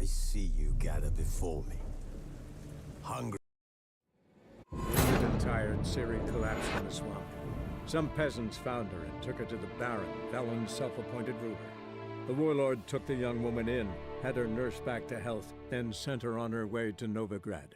see you gather before me. Hungry. Wounded and tired, Ciri collapsed in a swamp. Some peasants found her and took her to the Baron, Velen's self-appointed ruler. The warlord took the young woman in, had her nursed back to health, then sent her on her way to Novigrad.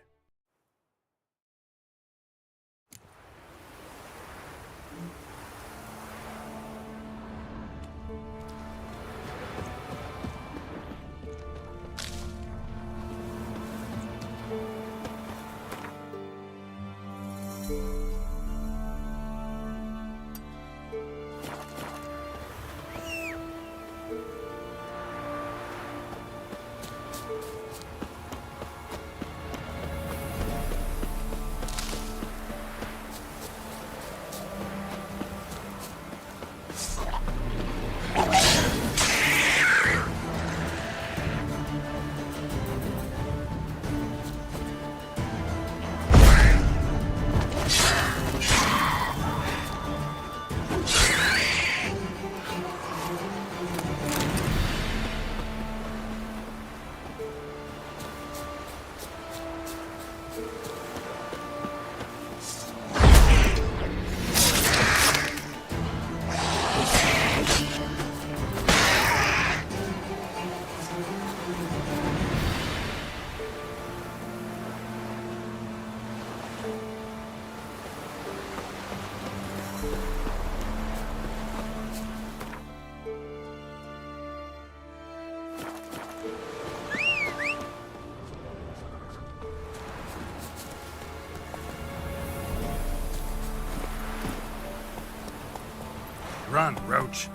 Run, Roach.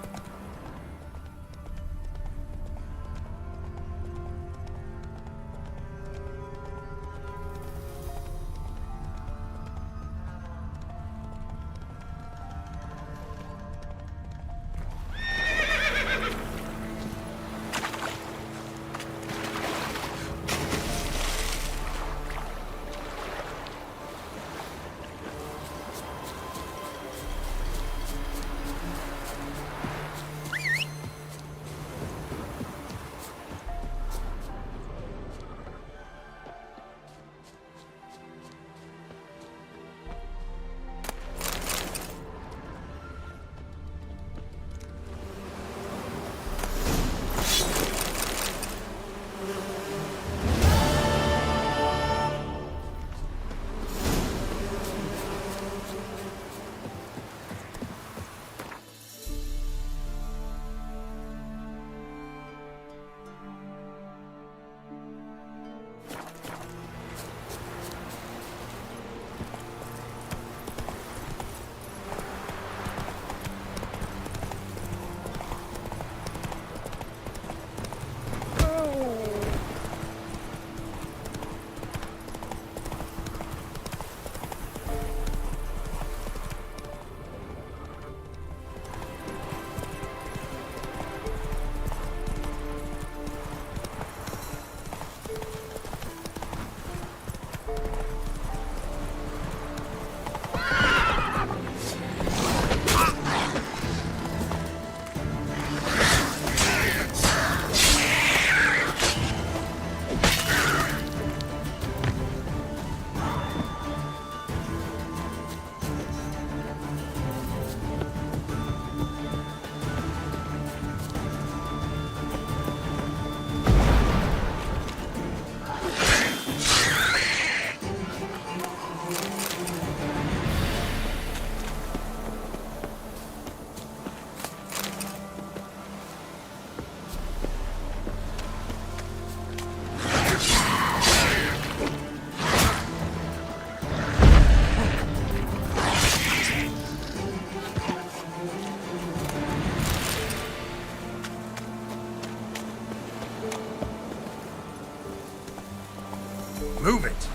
Move it!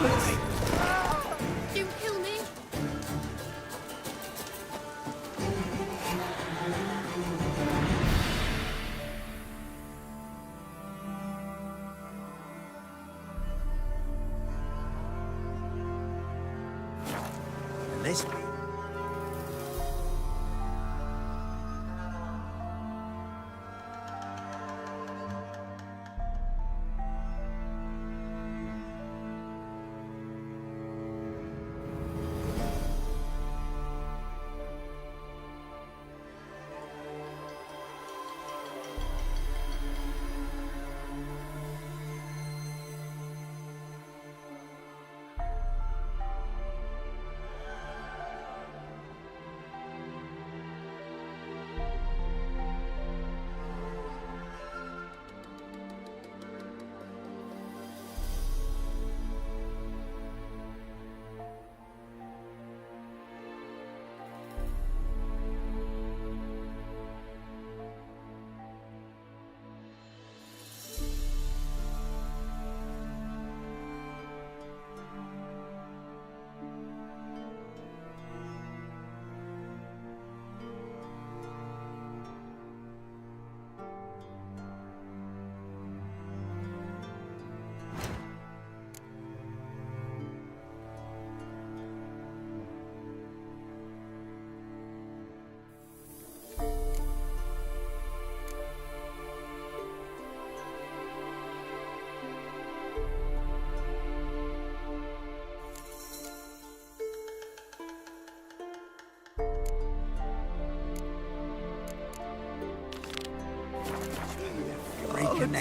Don't kill me. Leslie.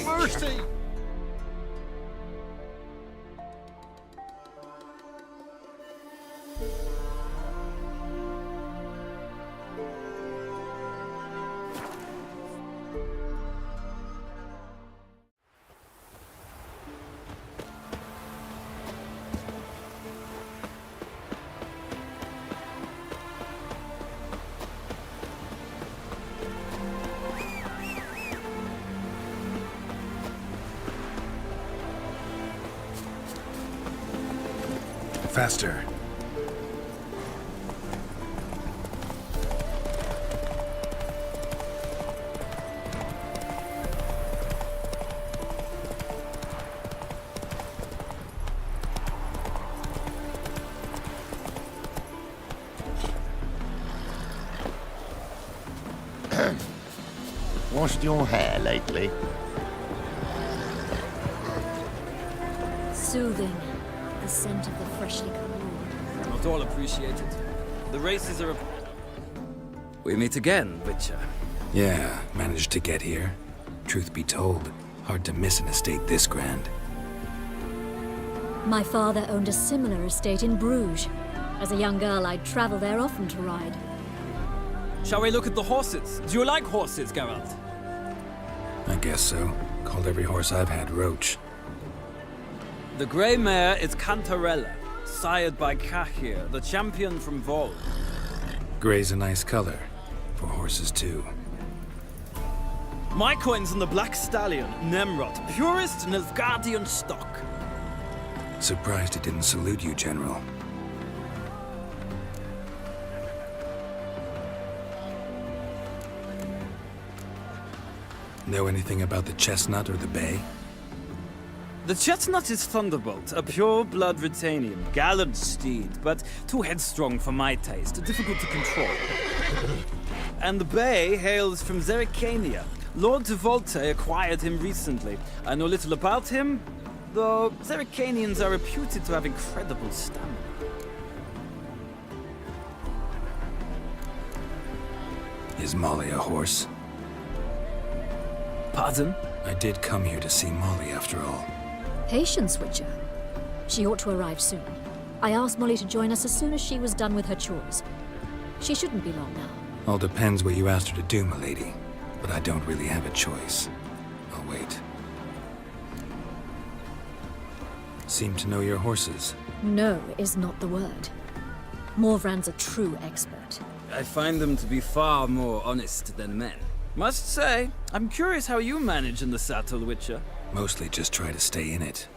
Mercy! Faster. Washed your hair lately? Soothing. The scent of the freshly cut wool. Not all appreciate it. The races are... We meet again, Witcher. Yeah, managed to get here. Truth be told, hard to miss an estate this grand. My father owned a similar estate in Bruges. As a young girl, I'd travel there often to ride. Shall we look at the horses? Do you like horses, Geralt? I guess so. Called every horse I've had Roach. The grey mare is Cantarella, sired by Cahir, the champion from Vol. Gray's a nice color. For horses, too. My coin's on the black stallion, Nemrod, purest Nilfgaardian stock. Surprised it didn't salute you, General. Know anything about the chestnut or the bay? The chestnut is Thunderbolt, a pure-blood Retanian, gallant steed, but too headstrong for my taste, difficult to control. And the bay hails from Zerrikania. Lord de Volte acquired him recently. I know little about him, though Zerrikanians are reputed to have incredible stamina. Is Molly a horse? Pardon? I did come here to see Molly, after all. Patience, Witcher. She ought to arrive soon. I asked Molly to join us as soon as she was done with her chores. She shouldn't be long now. All depends what you asked her to do, milady. But I don't really have a choice. I'll wait. Seem to know your horses. No is not the word. Morvran's a true expert. I find them to be far more honest than men. Must say, I'm curious how you manage in the saddle, Witcher. Mostly just try to stay in it.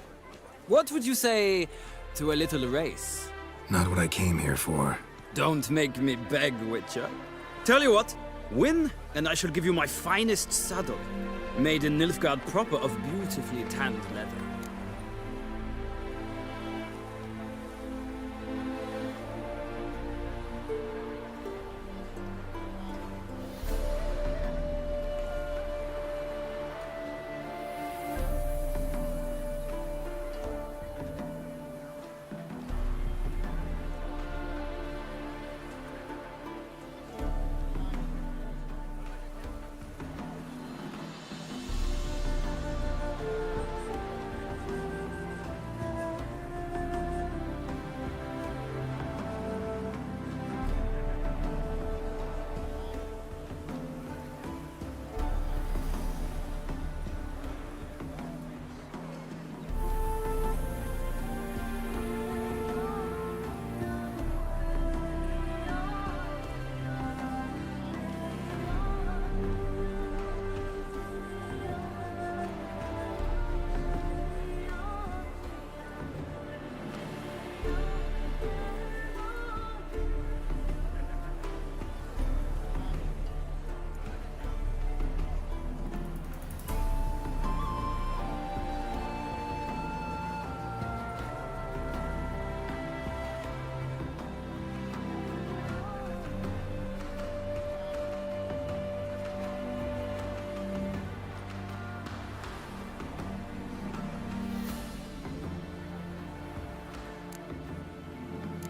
What would you say to a little race. Not what I came here for. Don't make me beg, Witcher. Tell you what, win, and I shall give you my finest saddle, made in Nilfgaard proper of beautifully tanned leather.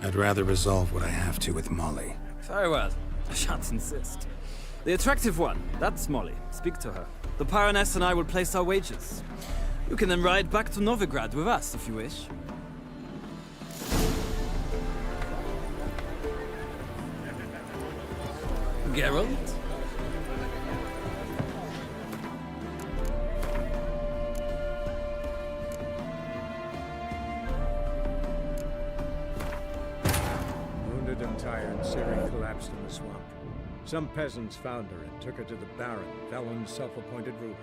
I'd rather resolve what I have to with Molly. Very well. I shan't insist. The attractive one, that's Molly. Speak to her. The Baroness and I will place our wages. You can then ride back to Novigrad with us if you wish. Geralt? Wounded and tired, Ciri collapsed in the swamp. Some peasants found her and took her to the Baron, Velen's self-appointed ruler.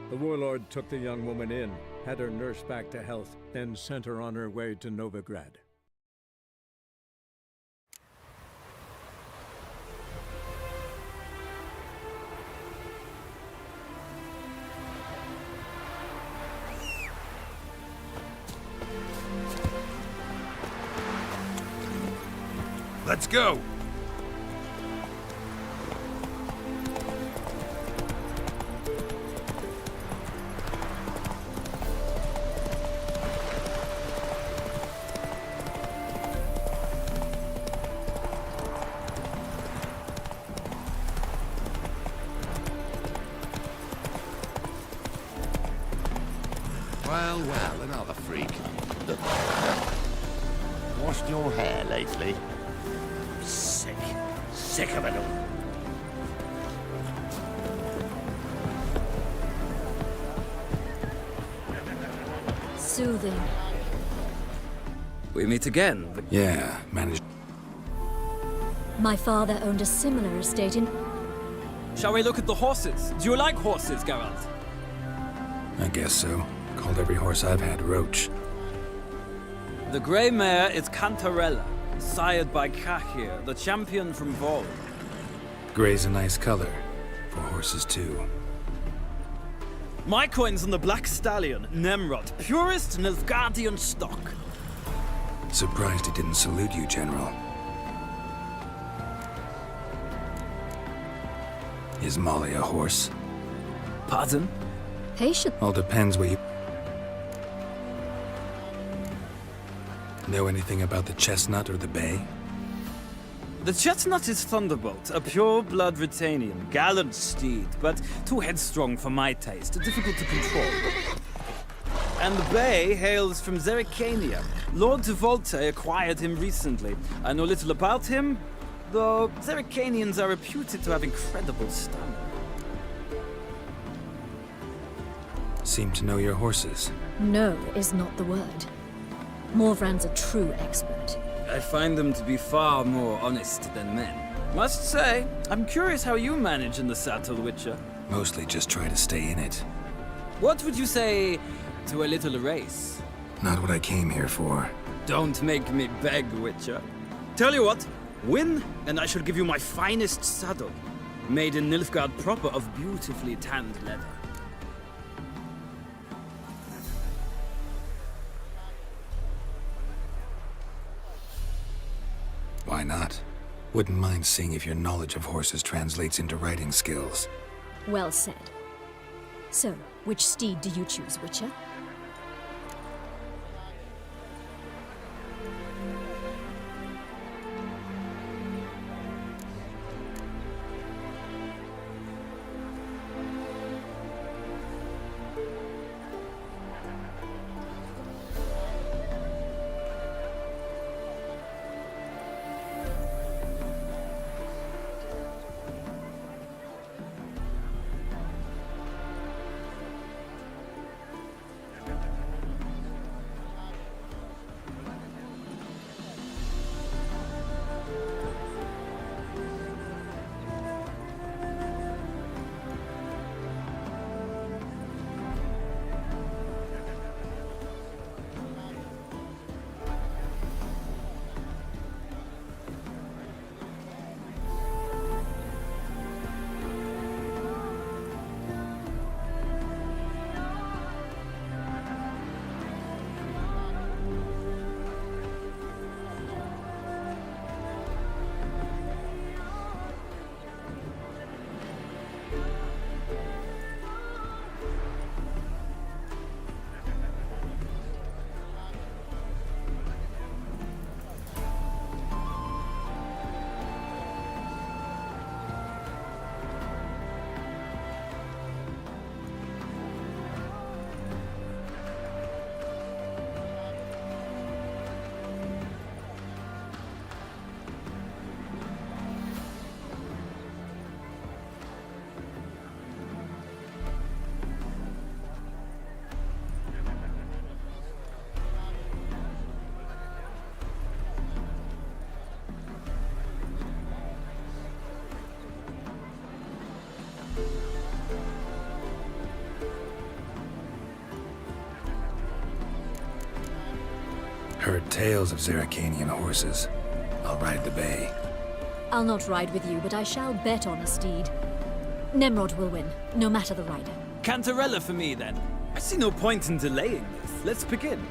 The warlord took the young woman in, had her nursed back to health, then sent her on her way to Novigrad. Let's go! Well, another freak. Look. Washed your hair lately? Sick. Sick of it all. Soothing. We meet again. Yeah, managed. My father owned a similar estate in... Shall we look at the horses? Do you like horses, Geralt? I guess so. Called every horse I've had Roach. The grey mare is Cantarella, sired by Kahir, the champion from Vol. Gray's a nice color. For horses, too. My coin's on the black stallion, Nemrod, purest Nilfgaardian stock. Surprised he didn't salute you, General. Is Molly a horse? Pardon? Patient. All depends what you... Know anything about the chestnut or the bay? The chestnut is Thunderbolt, a pure-blood Radeon, gallant steed, but too headstrong for my taste, difficult to control. And the bay hails from Zerrikania. Lord de Volte acquired him recently. I know little about him, though Zerrikanians are reputed to have incredible stamina. Seem to know your horses. No is not the word. Morvran's a true expert. I find them to be far more honest than men. Must say, I'm curious how you manage in the saddle, Witcher. Mostly just try to stay in it. What would you say to a little race? Not what I came here for. Don't make me beg, Witcher. Tell you what, win, and I shall give you my finest saddle. Made in Nilfgaard proper of beautifully tanned leather. Why not? Wouldn't mind seeing if your knowledge of horses translates into riding skills. Well said. So, which steed do you choose, Witcher? Heard tales of Zeracanian horses. I'll ride the bay. I'll not ride with you, but I shall bet on a steed. Nemrod will win, no matter the rider. Cantarella for me, then. I see no point in delaying this. Let's begin.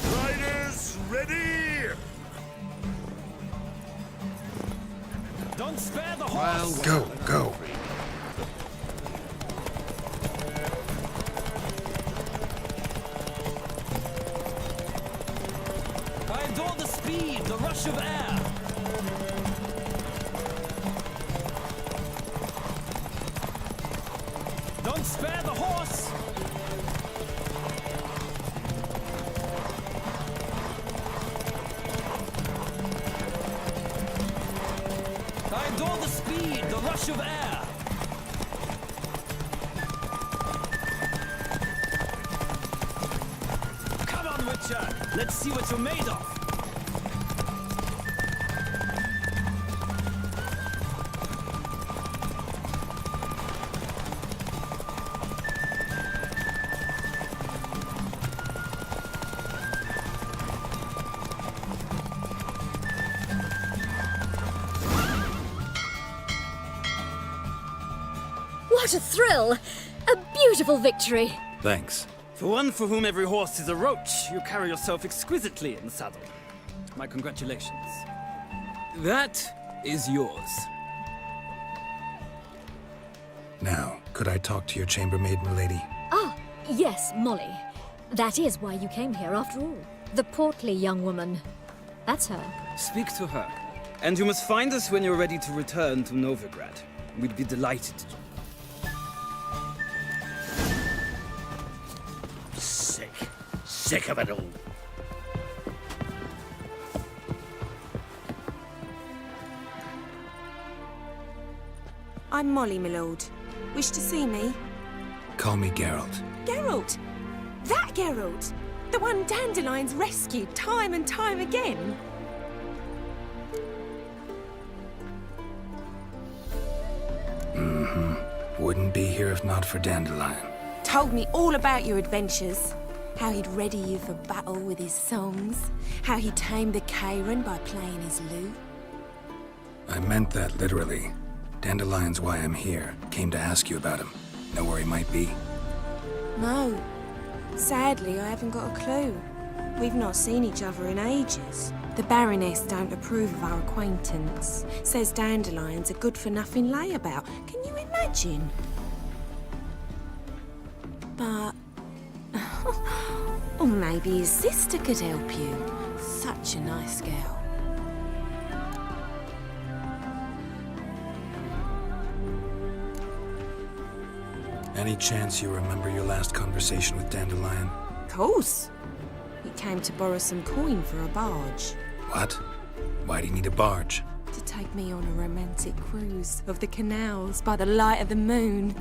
Riders, ready! Don't spare the horse! Go, go. I adore the speed, the rush of air. Don't spare the horse! I adore the speed, the rush of air. Come on, Witcher. Let's see what you're made of. What a thrill! A beautiful victory! Thanks. For one for whom every horse is a roach, you carry yourself exquisitely in the saddle. My congratulations. That is yours. Now, could I talk to your chambermaid, milady? Ah, yes, Molly. That is why you came here after all. The portly young woman. That's her. Speak to her. And you must find us when you're ready to return to Novigrad. We'd be delighted to. Sick of it all. I'm Molly, my lord. Wish to see me? Call me Geralt. Geralt! That Geralt! The one Dandelion's rescued time and time again! Mm-hmm. Wouldn't be here if not for Dandelion. Told me all about your adventures. How he'd ready you for battle with his songs. How he tamed the Karen by playing his lute. I meant that literally. Dandelion's why I'm here. Came to ask you about him. Know where he might be? No. Sadly, I haven't got a clue. We've not seen each other in ages. The Baroness don't approve of our acquaintance. Says Dandelion's a good-for-nothing layabout. Can you imagine? But... or maybe his sister could help you. Such a nice girl. Any chance you remember your last conversation with Dandelion? Of course. He came to borrow some coin for a barge. What? Why do you need a barge? To take me on a romantic cruise of the canals by the light of the moon.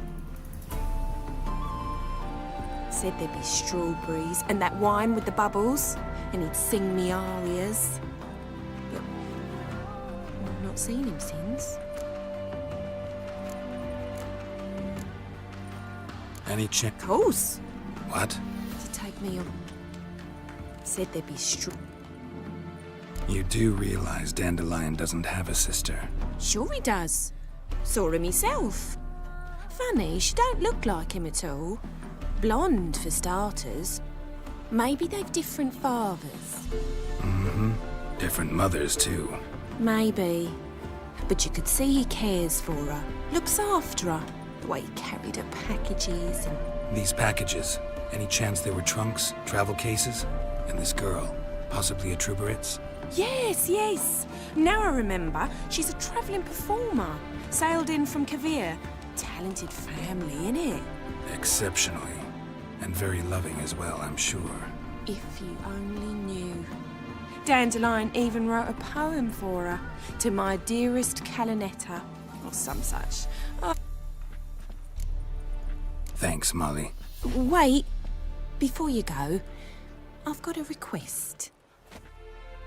Said there'd be strawberries and that wine with the bubbles, and he'd sing me arias. But I've not seen him since. Any chance? Of course. What? To take me on. Said there'd be You do realize Dandelion doesn't have a sister. Sure he does. Saw him himself. Funny, she don't look like him at all. Blonde, for starters. Maybe they've different fathers. Mm-hmm. Different mothers, too. Maybe. But you could see he cares for her. Looks after her. The way he carried her packages and... These packages, any chance they were trunks, travel cases? And this girl, possibly a Truberitz? Yes, yes. Now I remember. She's a travelling performer. Sailed in from Kavir. Talented family, innit? Exceptionally. And very loving as well, I'm sure. If you only knew. Dandelion even wrote a poem for her. To my dearest Calinetta. Or some such. Oh. Thanks, Molly. Wait. Before you go, I've got a request.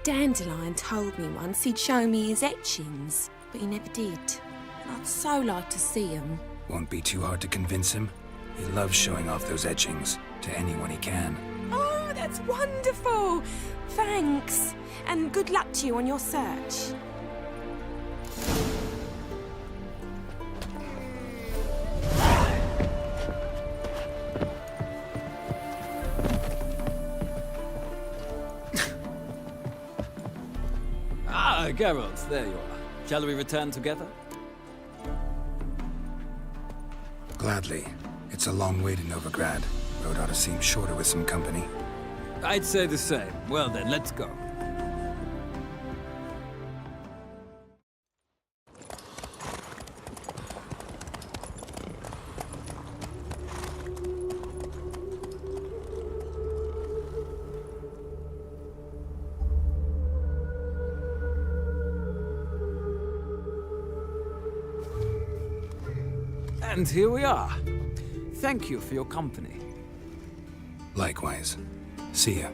Dandelion told me once he'd show me his etchings, but he never did. I'd so like to see them. Won't be too hard to convince him. He loves showing off those etchings to anyone he can. Oh, that's wonderful! Thanks, and good luck to you on your search. Ah, Geralt, there you are. Shall we return together? Gladly. It's a long way to Novigrad. Road ought to seem shorter with some company. I'd say the same. Well then, let's go. And here we are. Thank you for your company. Likewise. See ya.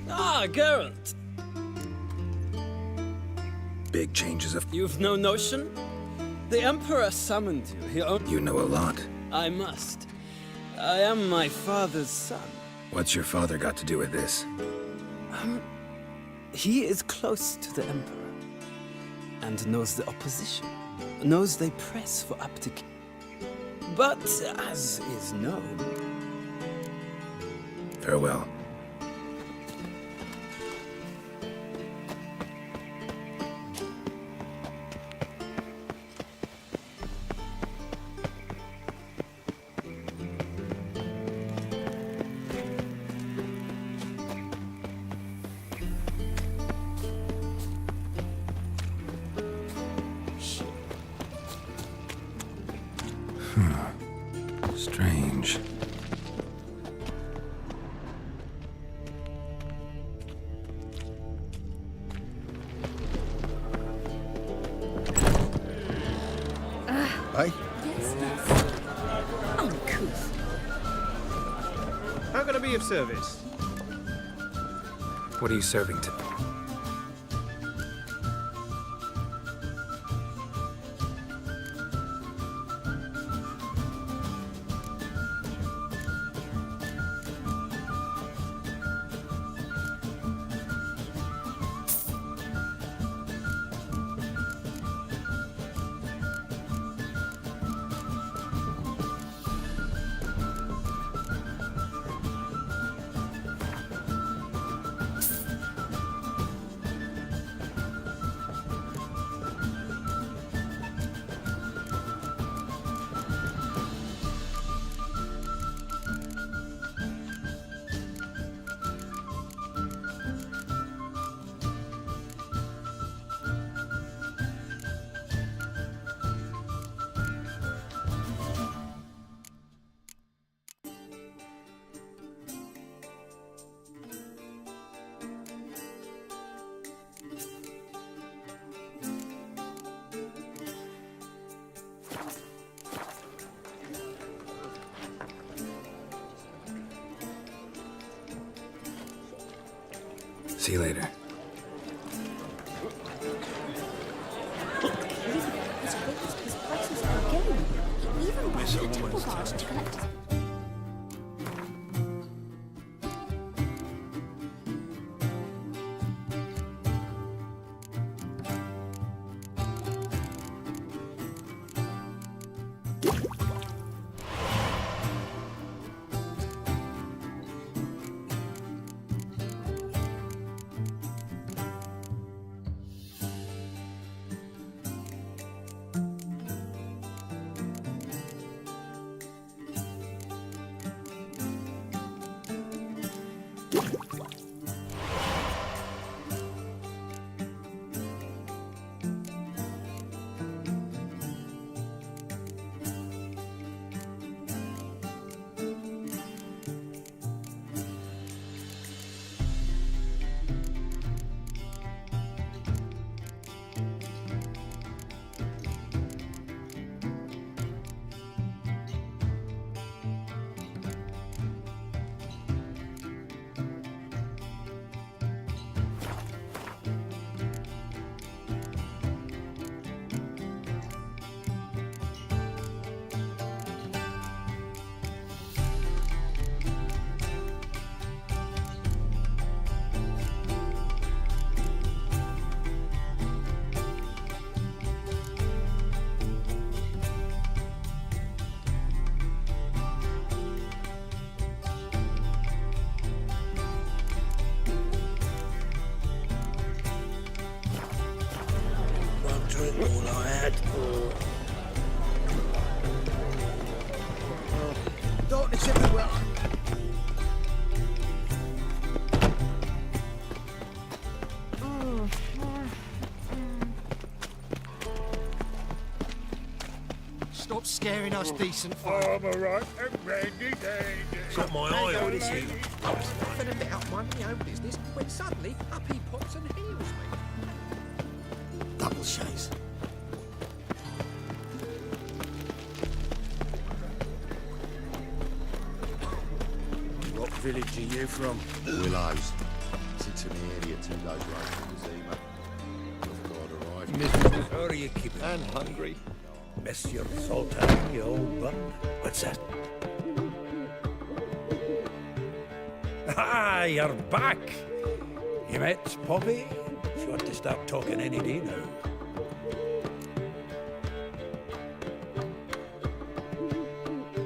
Ah, Geralt. Big changes of... You've no notion? The Emperor summoned you. You know a lot. I must. I am my father's son. What's your father got to do with this? He is close to the Emperor. And knows the opposition. Knows they press for abdication. But, as is known... Farewell. Strange. Hey? Yes, yes. Uncouth. How can I be of service? What are you serving to? See you later. Even by the temple guard to collect us. Drink all I had. Darkness everywhere. Stop scaring us decent folk. I'm alright and ready. Got my eye on you. I was laughing about minding my own business when suddenly up he pops and heals me. Double chase. What village are you from? Willows. Sits in the area 2 days away from the Zima. Novigrad arrived. Mrs. How are you keeping? And hungry. Monsieur Sultan, you old butt. What's that? Ah, you're back. You met Poppy? She ought to start talking any day now.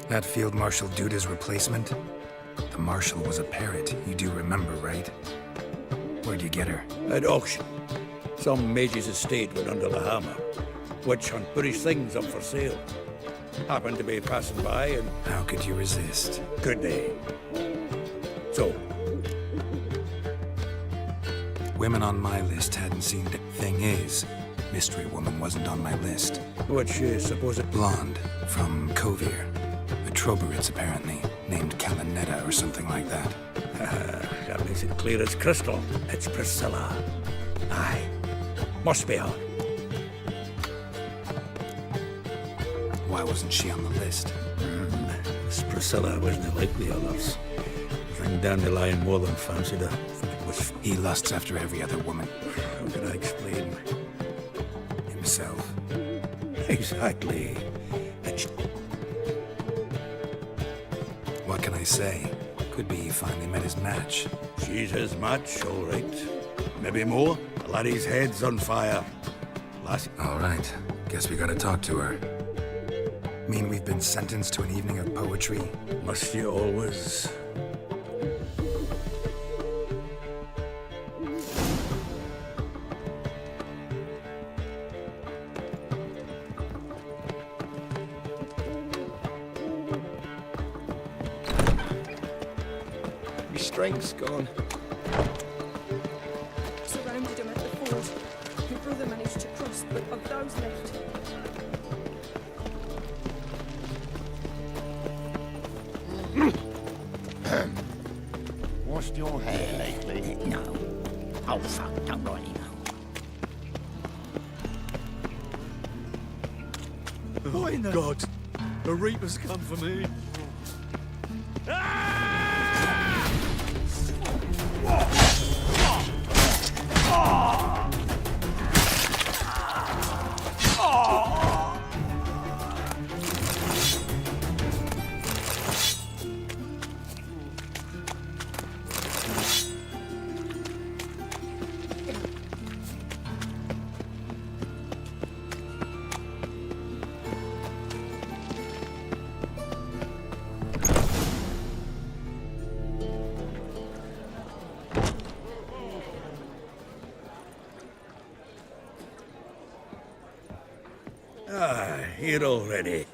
That Field Marshal Duda's replacement? The Marshal was a parrot, you do remember, right? Where'd you get her? At auction. Some mage's estate went under the hammer. Witch hunt British things up for sale. Happened to be passing by and How could you resist? good day. So, Women on my list hadn't seen it. Thing is, Mystery Woman wasn't on my list. what's she supposed? Blonde, from Kovir. A Troberits, apparently, named Calinetta or something like that. That makes it clear as crystal. It's Priscilla. Aye. Must be her. Why wasn't she on the list? This Priscilla wasn't like the others. Ring down the line more than fancied her. It was He lusts after every other woman. how can I explain? Himself. Exactly. And What can I say? Could be he finally met his match. she's his match, all right. Maybe more. The laddie's head's on fire. Lassie. All right. Guess we gotta talk to her. Mean we've been sentenced to an evening of poetry? Must you always? My strength's gone. Surrounded him at the ford. My brother managed to cross, but of those left, Washed your hair lately? No. Oh, fuck. Don't write email. Oh, God. The Reaper's come for me. here already.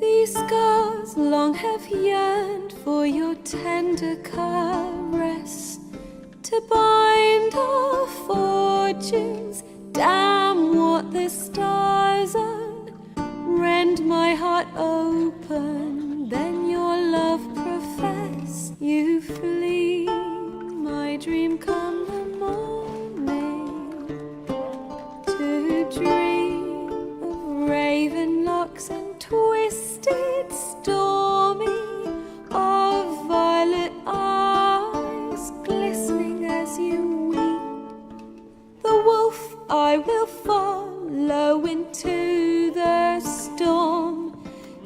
These scars long have yearned for your tender caress, to bind our fortunes. Damn what the stars own. Rend my heart open, then your love profess. You flee, my dream come the morning, to dream of raven locks and twisted, stormy, of violet eyes glistening as you weep. The wolf I will follow into the storm,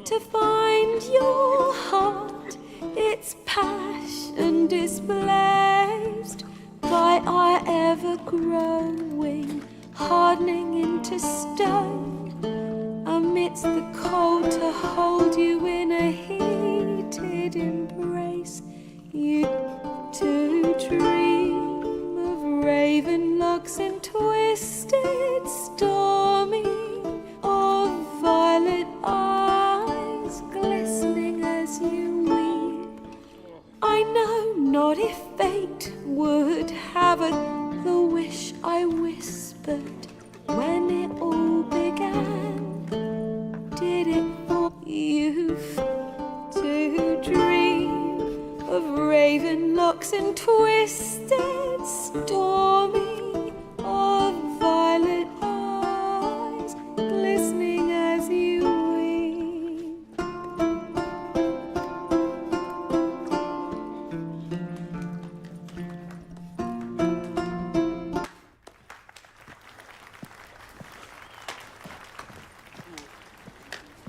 to find your heart, its passion displaced by our ever-growing, hardening into stone, amidst the cold, to hold you in a heated embrace. You to dream of raven locks and twisted, stormy, of violet eyes glistening as you weep. I know not if fate would have it, the wish I whispered when it all began. Did it for you to dream of raven locks and twisted, stormy, of violet eyes glistening as you weep?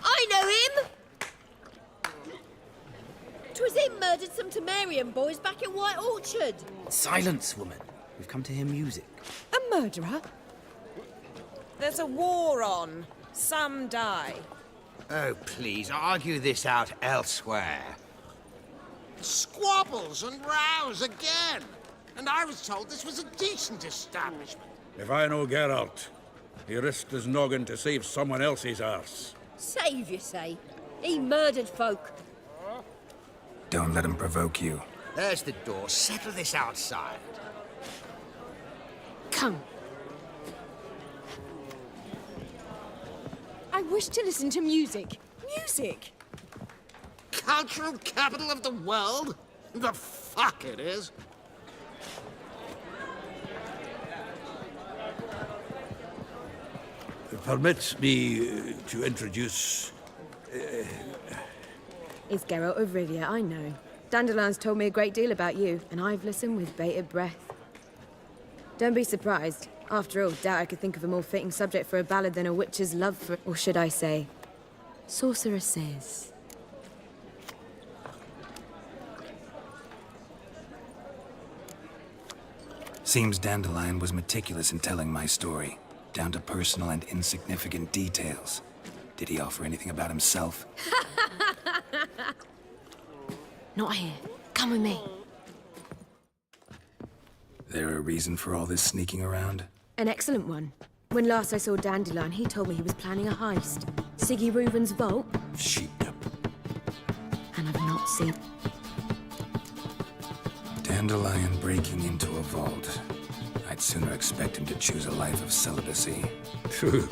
I know him! 'Twas him murdered some Temerian boys back in White Orchard. Silence, woman. We've come to hear music. A murderer? There's a war on. Some die. Oh, please, argue this out elsewhere. Squabbles and rows again. And I was told this was a decent establishment. If I know Geralt, he risked his noggin to save someone else's arse. Save, you say? He murdered folk. Don't let him provoke you. There's the door. Settle this outside. Come. I wish to listen to music. Music! Cultural capital of the world? The fuck it is. Permit me to introduce... It's Geralt of Rivia, I know. Dandelion's told me a great deal about you, and I've listened with bated breath. Don't be surprised. After all, doubt I could think of a more fitting subject for a ballad than a witch's love for, or should I say, sorceresses. Seems Dandelion was meticulous in telling my story, down to personal and insignificant details. Did he offer anything about himself? Not here. Come with me. There a reason for all this sneaking around? An excellent one. When last I saw Dandelion, he told me he was planning a heist. Siggy Reuben's vault, Sheepdip. and I've not seen... Dandelion breaking into a vault. I'd sooner expect him to choose a life of celibacy. Phew.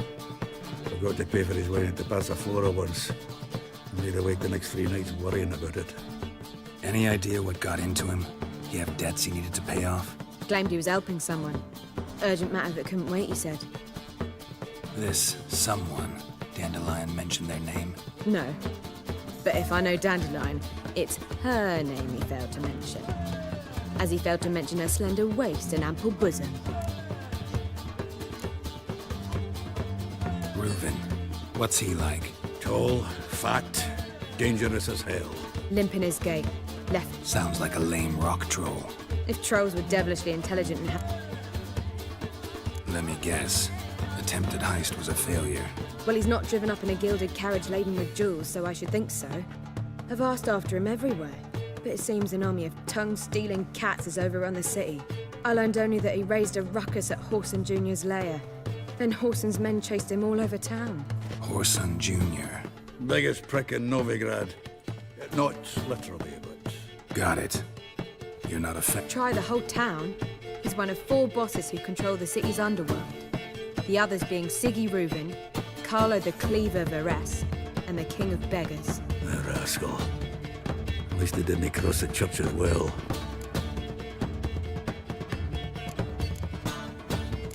Forgot to pay for his way into Passaflora once. Made awake the next 3 nights worrying about it. Any idea what got into him? He have debts he needed to pay off? Claimed he was helping someone. Urgent matter that couldn't wait, he said. This someone, Dandelion mentioned their name? No. But if I know Dandelion, it's her name he failed to mention. as he failed to mention her slender waist and ample bosom. Reuven. What's he like? Tall, fat, dangerous as hell. Limp in his gait. Left. Sounds like a lame rock troll. If trolls were devilishly intelligent and Let me guess. Attempted heist was a failure. well, he's not driven up in a gilded carriage laden with jewels, so I should think so. I've asked after him everywhere, but it seems an army of tongue-stealing cats has overrun the city. I learned only that he raised a ruckus at Whoreson Jr.'s lair. Then Whoreson's men chased him all over town. Whoreson Jr. Biggest prick in Novigrad. Not literally, but... Got it. You're not a Try the whole town. He's one of 4 bosses who control the city's underworld. The others being Siggy Reuven, Carlo the Cleaver Varese, and the King of Beggars. The rascal. At least he didn't cross the church as well.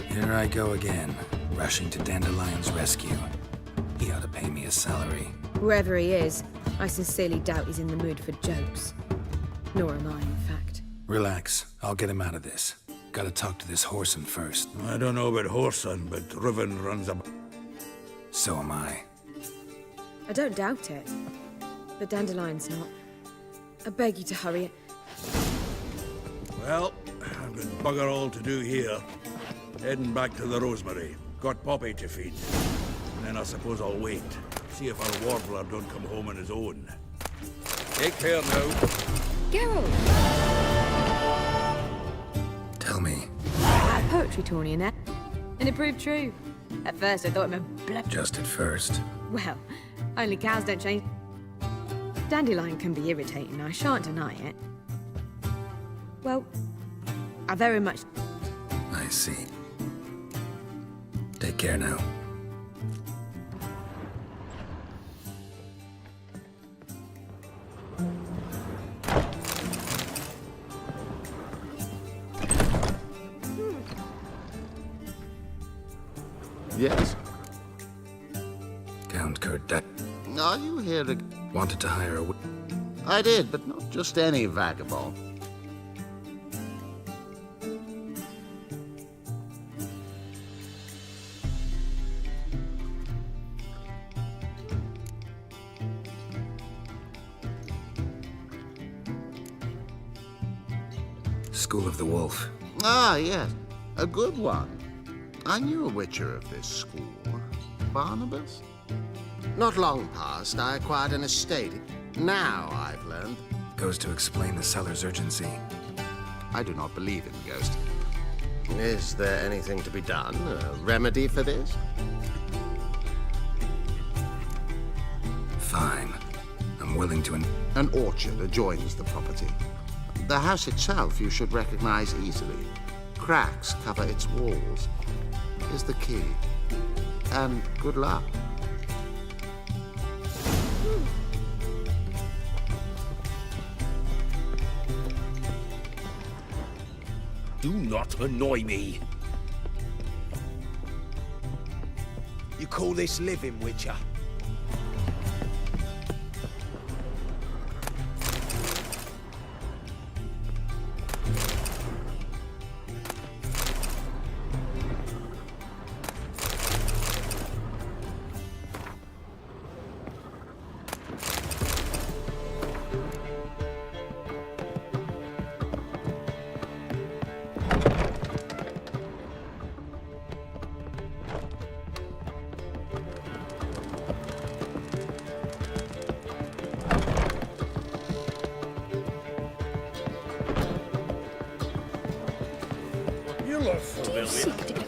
Here I go again, rushing to Dandelion's rescue. He ought to pay me a salary. Whoever he is, I sincerely doubt he's in the mood for jokes. Nor am I, in fact. Relax. I'll get him out of this. Gotta talk to this Whoreson first. I don't know about Whoreson, but Reuven runs a... So am I. I don't doubt it. But Dandelion's not. I beg you to hurry it. Well, I've got bugger all to do here. Heading back to the Rosemary. Got Poppy to feed. And then I suppose I'll wait. See if our warbler don't come home on his own. Take care now. Geralt! Tell me. That poetry tourney in there. And it proved true. At first I thought my blood... Just at first. Well, only cows don't change. Dandelion can be irritating, I shan't deny it. Well, I very much... I see. Take care now. Yes? Count Kurt, Are you here to... wanted to hire a... I did, but not just any vagabond. School of the Wolf. Ah, yes. A good one. I knew a witcher of this school. Barnabas? Not long past, I acquired an estate. Now, I've learned... Goes to explain the seller's urgency. I do not believe in ghosts. Is there anything to be done? A remedy for this? Fine. I'm willing to... An orchard adjoins the property. The house itself you should recognize easily. Cracks cover its walls. Is the key. And good luck. Do not annoy me. You call this living, Witcher?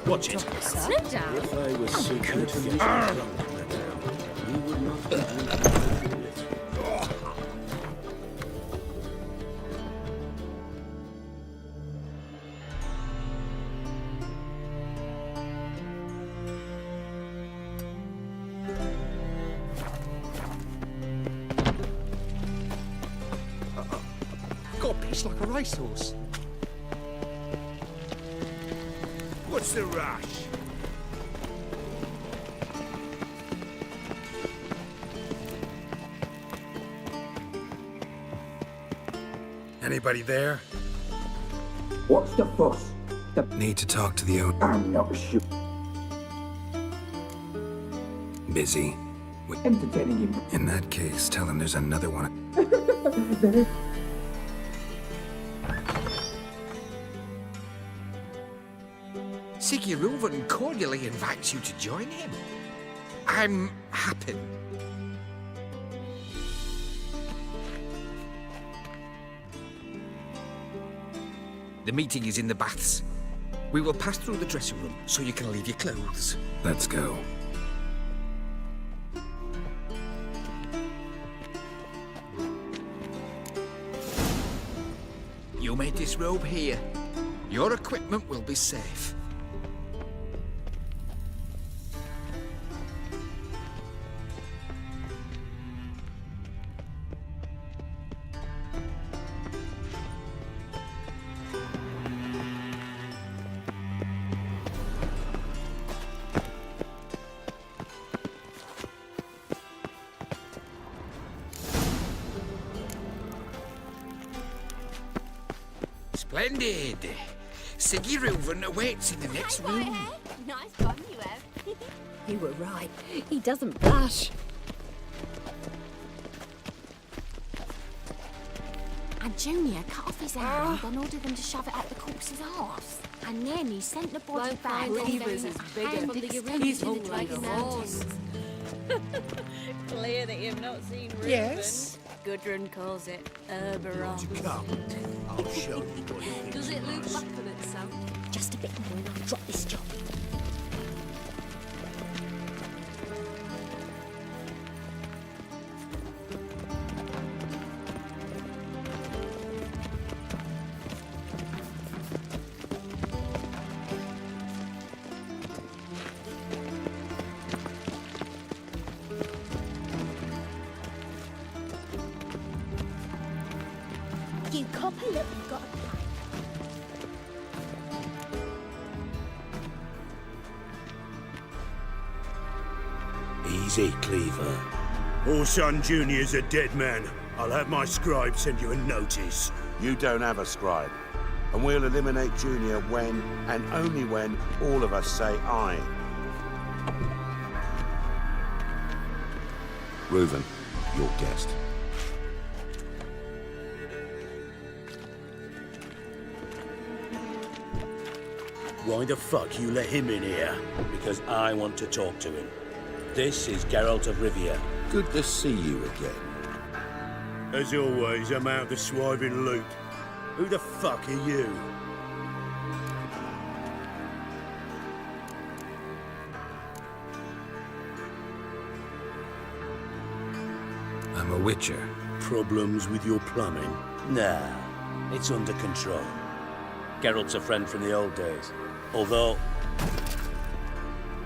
Watch it. Slow down. If I was so good for you, you would not be got a piece like a racehorse. What's the rush? Anybody there? What's the fuss? Need to talk to the owner. I'm not sure. Busy. Entertaining him. In that case, tell him there's another one. Siggy Reuven cordially invites you to join him. I'm happy. The meeting is in the baths. We will pass through the dressing room so you can leave your clothes. Let's go. You may disrobe here. Your equipment will be safe. Splendid! Siggy Reuven awaits in the next room. Nice fun you have. You were right. He doesn't blush. And Junior cut off his hand, then ordered them to shove it up the corpse's arse. And then he sent the body back. Reavers is bigger. He's hungry like a horse. Clear that you've not seen Reuben. Yes. Gudrun calls it Herberon. Come, I'll show you what it is. Does it loop back on itself? Just a bit more and I'll drop this job. You copper, look, you've got a plan. Easy, Cleaver. Orson Jr.'s a dead man. I'll have my scribe send you a notice. You don't have a scribe. And we'll eliminate Junior when, and only when, all of us say aye. Reuven, your guest. Why the fuck you let him in here? Because I want to talk to him. This is Geralt of Rivia. Good to see you again. As always, I'm out the swiving loot. Who the fuck are you? I'm a witcher. Problems with your plumbing? Nah, it's under control. Geralt's a friend from the old days. Although...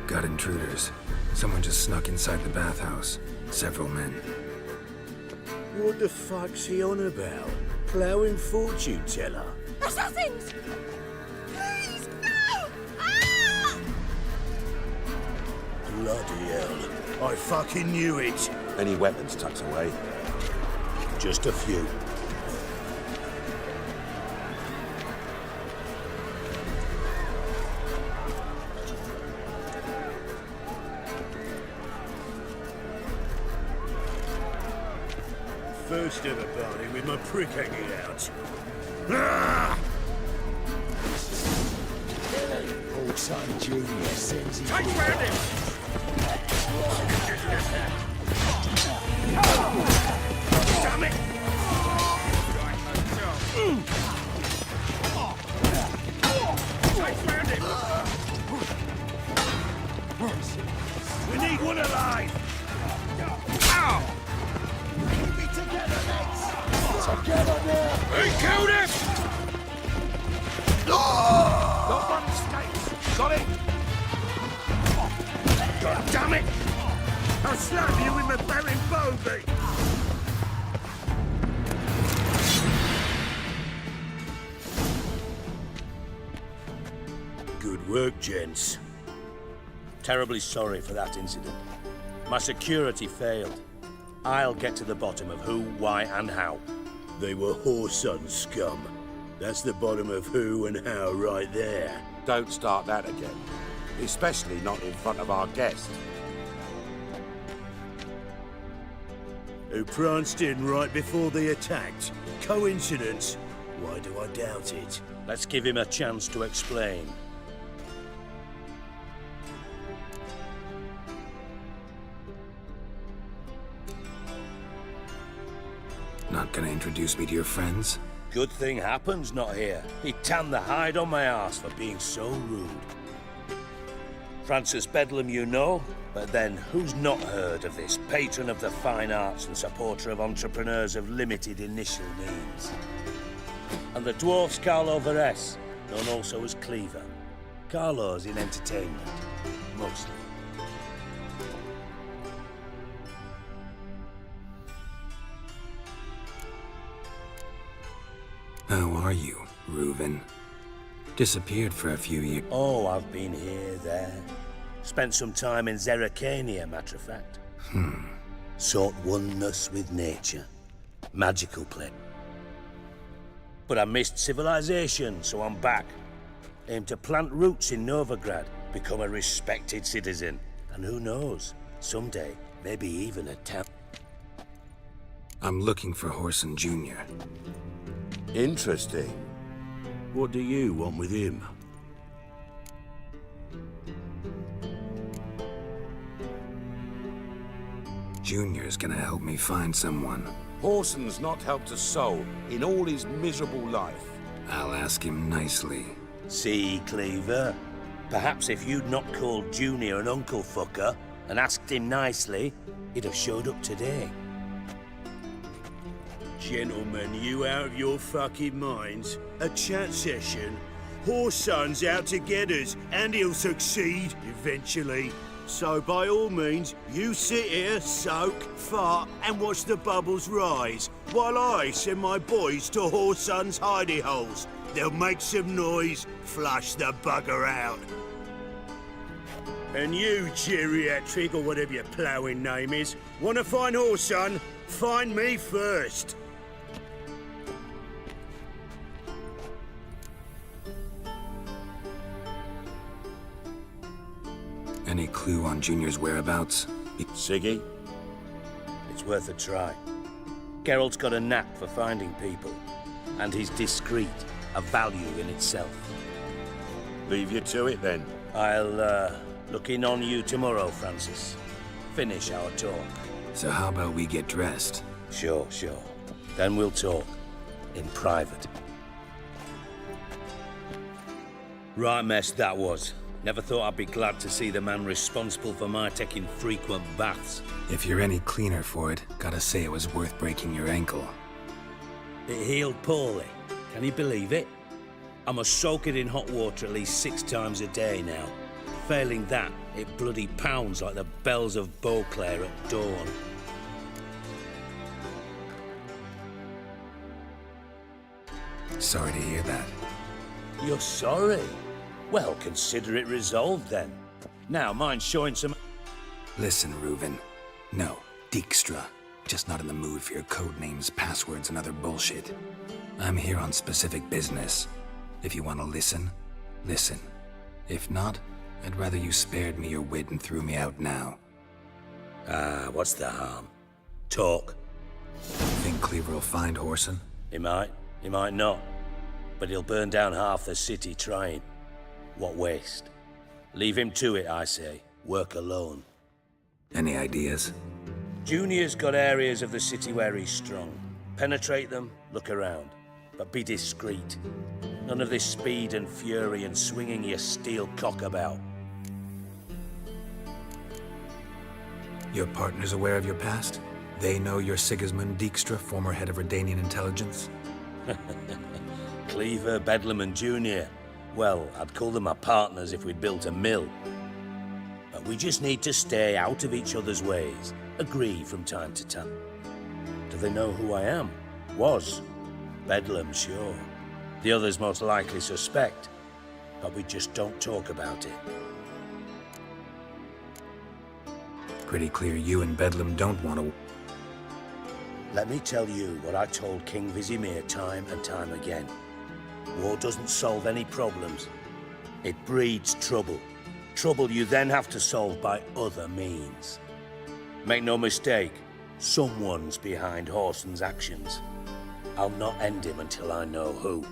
Got intruders. Someone just snuck inside the bathhouse. Several men. What the fuck's he on about? Ploughing fortune teller? Assassins! Please, no! Ah! Bloody hell. I fucking knew it. Any weapons tucked away? Just a few. First ever party with my prick hanging out. Ah! Old son Junior sends his... Take round him! Damn it! Take round him! We need one alive! Ow! Together now! He killed him! Got one escapes. Got it? God damn it! I'll slap you with my barren bogey! Good work, gents. Terribly sorry for that incident. My security failed. I'll get to the bottom of who, why, and how. They were whoreson scum. That's the bottom of who and how right there. Don't start that again. Especially not in front of our guest. Who pranced in right before they attacked. Coincidence? Why do I doubt it? Let's give him a chance to explain. Not gonna introduce me to your friends? Good thing Happen's not here. He tanned the hide on my arse for being so rude. Francis Bedlam you know, but then who's not heard of this patron of the fine arts and supporter of entrepreneurs of limited initial needs? And the dwarf's Carlo Vares, known also as Cleaver. Carlo's in entertainment, mostly. How are you, Reuven? Disappeared for a few years. Oh, I've been here, there. Spent some time in Zeracania, matter of fact. Sought oneness with nature. Magical place. But I missed civilization, so I'm back. Aim to plant roots in Novigrad, become a respected citizen. And who knows, someday, maybe even a town. I'm looking for Horson Jr. Interesting. What do you want with him? Junior's gonna help me find someone. Horson's not helped a soul in all his miserable life. I'll ask him nicely. See, Cleaver? Perhaps if you'd not called Junior an uncle fucker and asked him nicely, he'd have showed up today. Gentlemen, you out of your fucking minds? A chat session? Horson's out to get us, and he'll succeed, eventually. So by all means, you sit here, soak, fart, and watch the bubbles rise, while I send my boys to Horson's hidey holes. They'll make some noise, flush the bugger out. And you, geriatric, or whatever your ploughing name is, want to find Horson? Find me first. Any clue on Junior's whereabouts? Siggy? It's worth a try. Geralt's got a knack for finding people. And he's discreet, a value in itself. Leave you to it, then. I'll, look in on you tomorrow, Francis. Finish our talk. So how about we get dressed? Sure. Then we'll talk. In private. Right mess that was. Never thought I'd be glad to see the man responsible for my taking frequent baths. If you're any cleaner for it, gotta say it was worth breaking your ankle. It healed poorly. Can you believe it? I must soak it in hot water at least 6 times a day now. Failing that, it bloody pounds like the bells of Beauclair at dawn. Sorry to hear that. You're sorry? Well, consider it resolved then. Now, mind showing some... Listen, Reuven. No, Dijkstra. Just not in the mood for your code names, passwords, and other bullshit. I'm here on specific business. If you want to listen, listen. If not, I'd rather you spared me your wit and threw me out now. What's the harm? Talk. Think Cleaver will find Horson? He might not. But he'll burn down half the city trying. What waste? Leave him to it, I say. Work alone. Any ideas? Junior's got areas of the city where he's strong. Penetrate them, look around. But be discreet. None of this speed and fury and swinging your steel cock about. Your partner's aware of your past? They know you're Sigismund Dijkstra, former head of Redanian intelligence? Cleaver, Bedlam, and Junior. Well, I'd call them my partners if we'd built a mill. But we just need to stay out of each other's ways. Agree from time to time. Do they know who I am? Was. Bedlam, sure. The others most likely suspect. But we just don't talk about it. Pretty clear you and Bedlam don't want to... Let me tell you what I told King Vizimir time and time again. War doesn't solve any problems. It breeds trouble. Trouble you then have to solve by other means. Make no mistake, someone's behind Whoreson's actions. I'll not end him until I know who.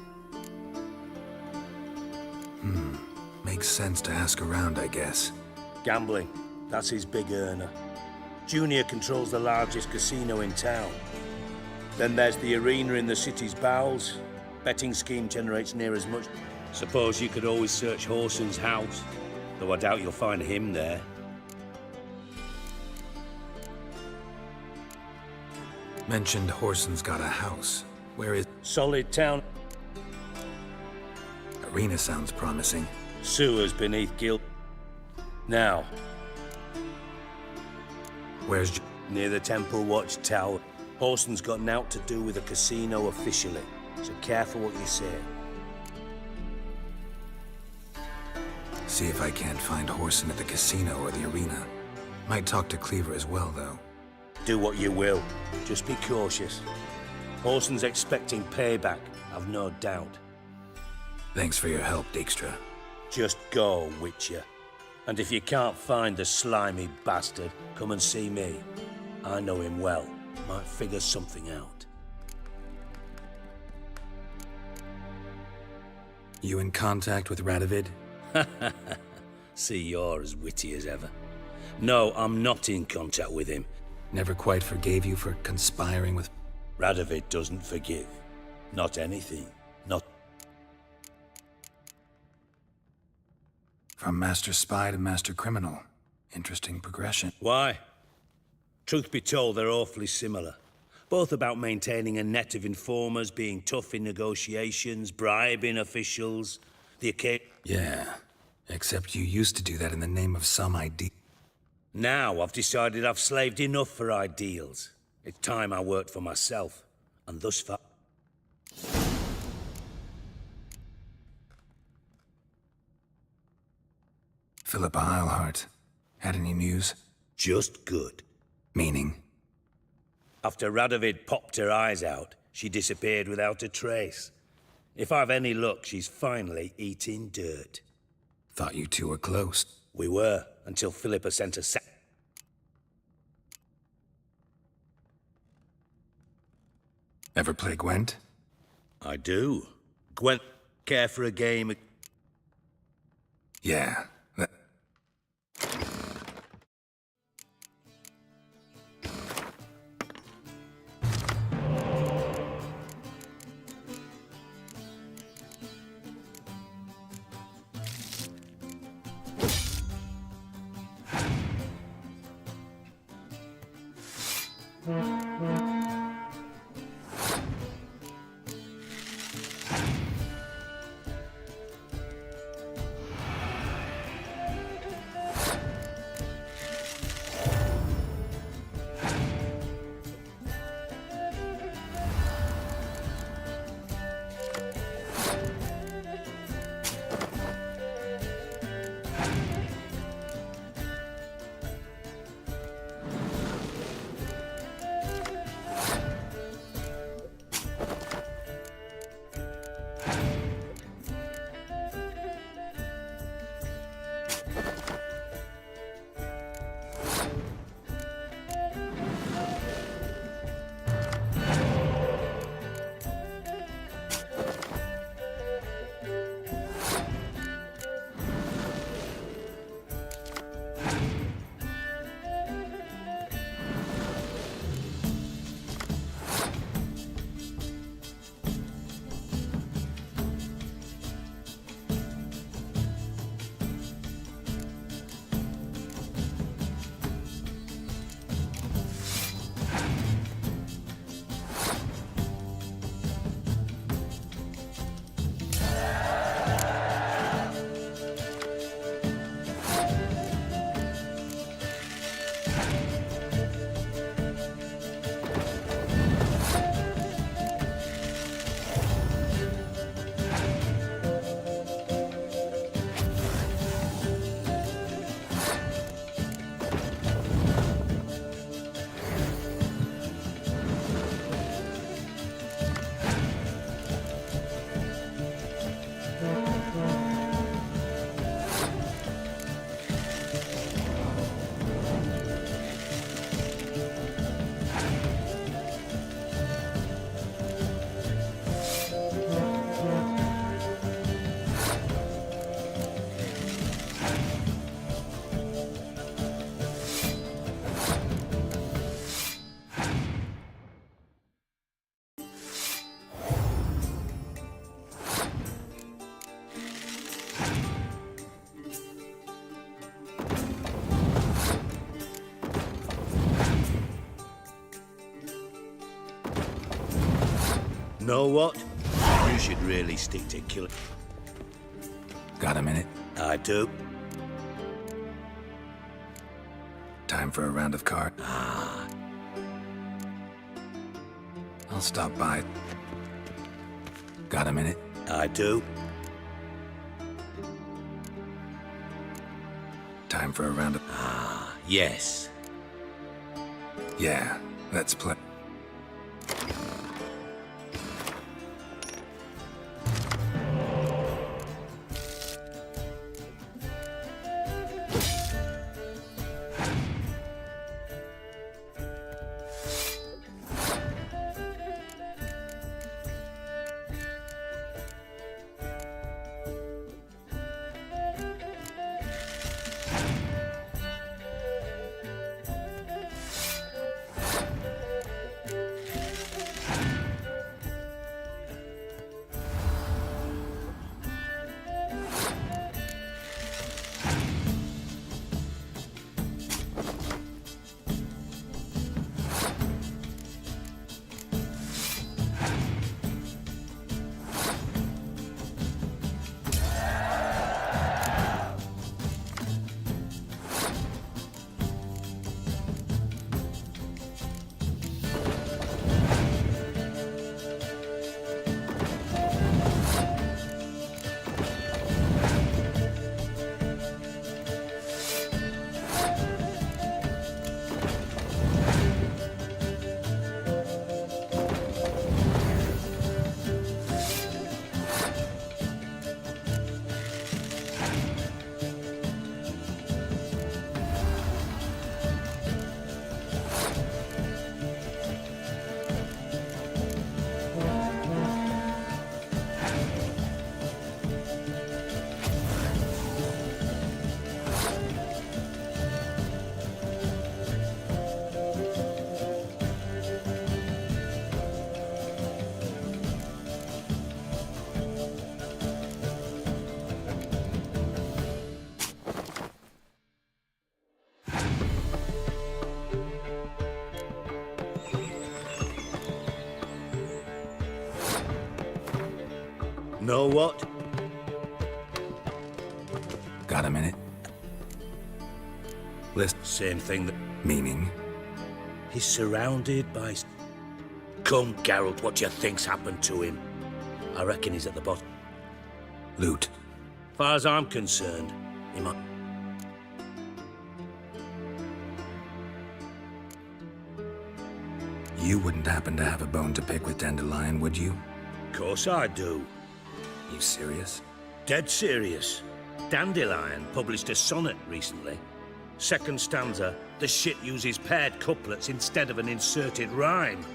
Makes sense to ask around, I guess. Gambling, that's his big earner. Junior controls the largest casino in town. Then there's the arena in the city's bowels. Betting scheme generates near as much. Suppose you could always search Whoreson's house, though I doubt you'll find him there. Mentioned Whoreson's got a house. Where is... Solid town. Arena sounds promising. Sewers beneath Guild. Now. Where's... Near the Temple Watch Tower. Whoreson's got naught to do with the casino officially, so careful what you say. See if I can't find Whoreson at the casino or the arena. Might talk to Cleaver as well, though. Do what you will. Just be cautious. Whoreson's expecting payback, I've no doubt. Thanks for your help, Dijkstra. Just go, Witcher. And if you can't find the slimy bastard, come and see me. I know him well. Might figure something out. You in contact with Radovid? See, you're as witty as ever. No, I'm not in contact with him. Never quite forgave you for conspiring with... Radovid doesn't forgive. Not anything. Not... From master spy to master criminal. Interesting progression. Why? Truth be told, they're awfully similar. Both about maintaining a net of informers, being tough in negotiations, bribing officials, the occasion... Yeah, except you used to do that in the name of some idea. Now I've decided I've slaved enough for ideals. It's time I worked for myself, and thus far... Philippa Eilhart. Had any news? Just good. Meaning? After Radovid popped her eyes out, she disappeared without a trace. If I've any luck, she's finally eating dirt. Thought you two were close. We were, until Philippa sent a Ever play Gwent? I do. Gwent, care for a game? Yeah. Know what? You should really stick to killing. Got a minute? I do. Time for a round of cards? I'll stop by. Got a minute? I do. Time for a round of... Yes. Yeah, let's play. Know what? Got a minute? List. Same thing that... Meaning? He's surrounded by... Come, Geralt, what do you think's happened to him? I reckon he's at the bottom. Loot. Far as I'm concerned, he might... You wouldn't happen to have a bone to pick with Dandelion, would you? Of course I do. You serious? Dead serious. Dandelion published a sonnet recently. Second stanza, the shit uses paired couplets instead of an inserted rhyme.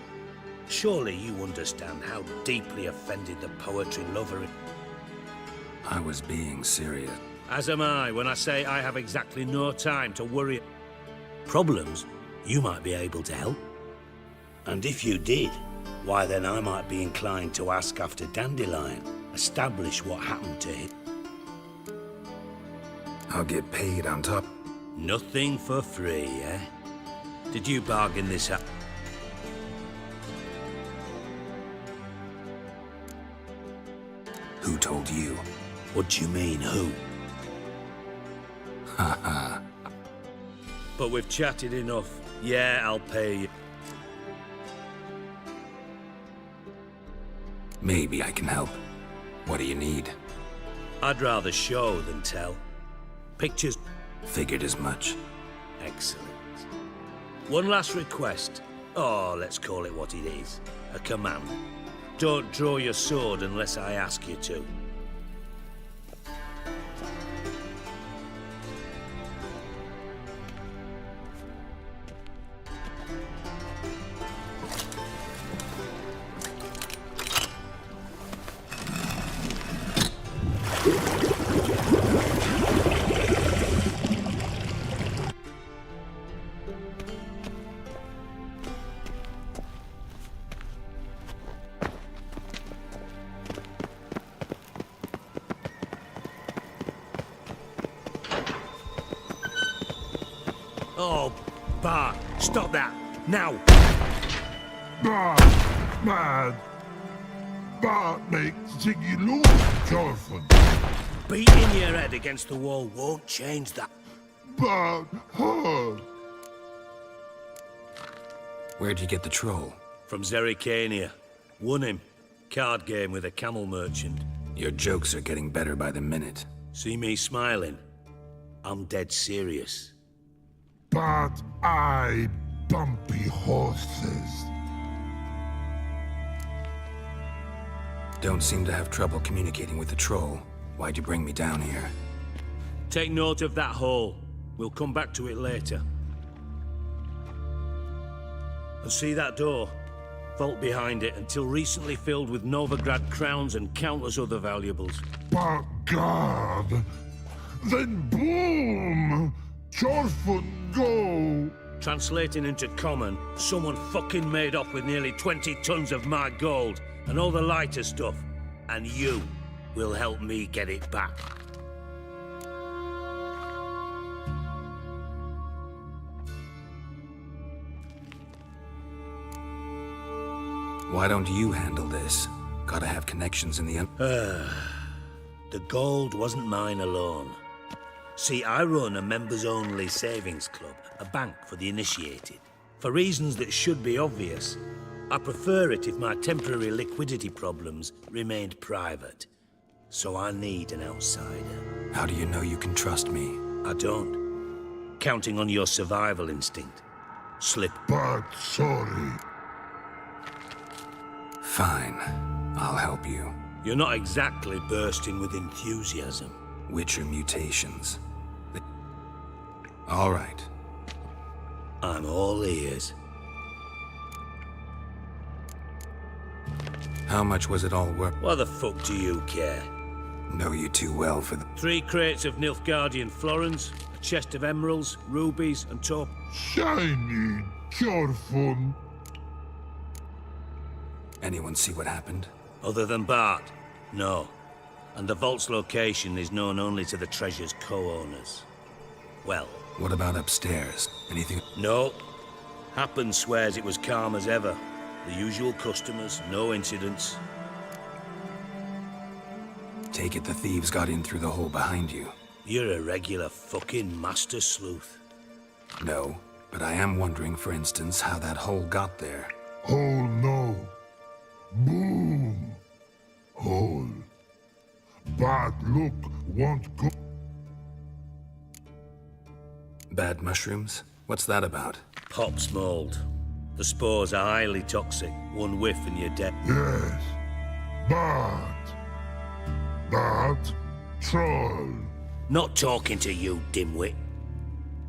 Surely you understand how deeply offended the poetry lover is. I was being serious. As am I when I say I have exactly no time to worry. Problems, you might be able to help. And if you did, why then I might be inclined to ask after Dandelion. Establish what happened to him. I'll get paid on top. Nothing for free, eh? Did you bargain this up? Who told you? What do you mean, who? Ha ha. But we've chatted enough. Yeah, I'll pay you. Maybe I can help. What do you need? I'd rather show than tell. Pictures. Figured as much. Excellent. One last request. Oh, let's call it what it is. A command. Don't draw your sword unless I ask you to. Oh, Bart, stop that, now! But make Ziggy Lou Jorfun. Beating your head against the wall won't change that. But her. Where'd you get the troll? From Zerrikania. Won him. Card game with a camel merchant. Your jokes are getting better by the minute. See me smiling? I'm dead serious. But I bumpy horses. Don't seem to have trouble communicating with the troll. Why'd you bring me down here? Take note of that hole. We'll come back to it later. And see that door? Vault behind it, until recently filled with Novigrad crowns and countless other valuables. But God! Then boom! Jorfun go! Translating into common, someone fucking made off with nearly 20 tons of my gold, and all the lighter stuff. And you will help me get it back. Why don't you handle this? Gotta have connections in the The gold wasn't mine alone. See, I run a members-only savings club, a bank for the initiated. For reasons that should be obvious, I prefer it if my temporary liquidity problems remained private. So I need an outsider. How do you know you can trust me? I don't. Counting on your survival instinct. Slip. But sorry. Fine. I'll help you. You're not exactly bursting with enthusiasm. Witcher mutations. All right. I'm all ears. How much was it all worth? Why the fuck do you care? Know you too well for the... 3 crates of Nilfgaardian florins, a chest of emeralds, rubies, and top. Shiny Jorfun. Anyone see what happened? Other than Bart? No. And the vault's location is known only to the treasure's co-owners. Well... What about upstairs? Anything? No. Happen swears it was calm as ever. The usual customers, no incidents. Take it the thieves got in through the hole behind you. You're a regular fucking master sleuth. No, but I am wondering, for instance, how that hole got there. Hole no. Boom. Hole. Bad look won't go. Bad mushrooms? What's that about? Pops mold. The spores are highly toxic. One whiff and you're dead. Yes. But troll. Not talking to you, dimwit.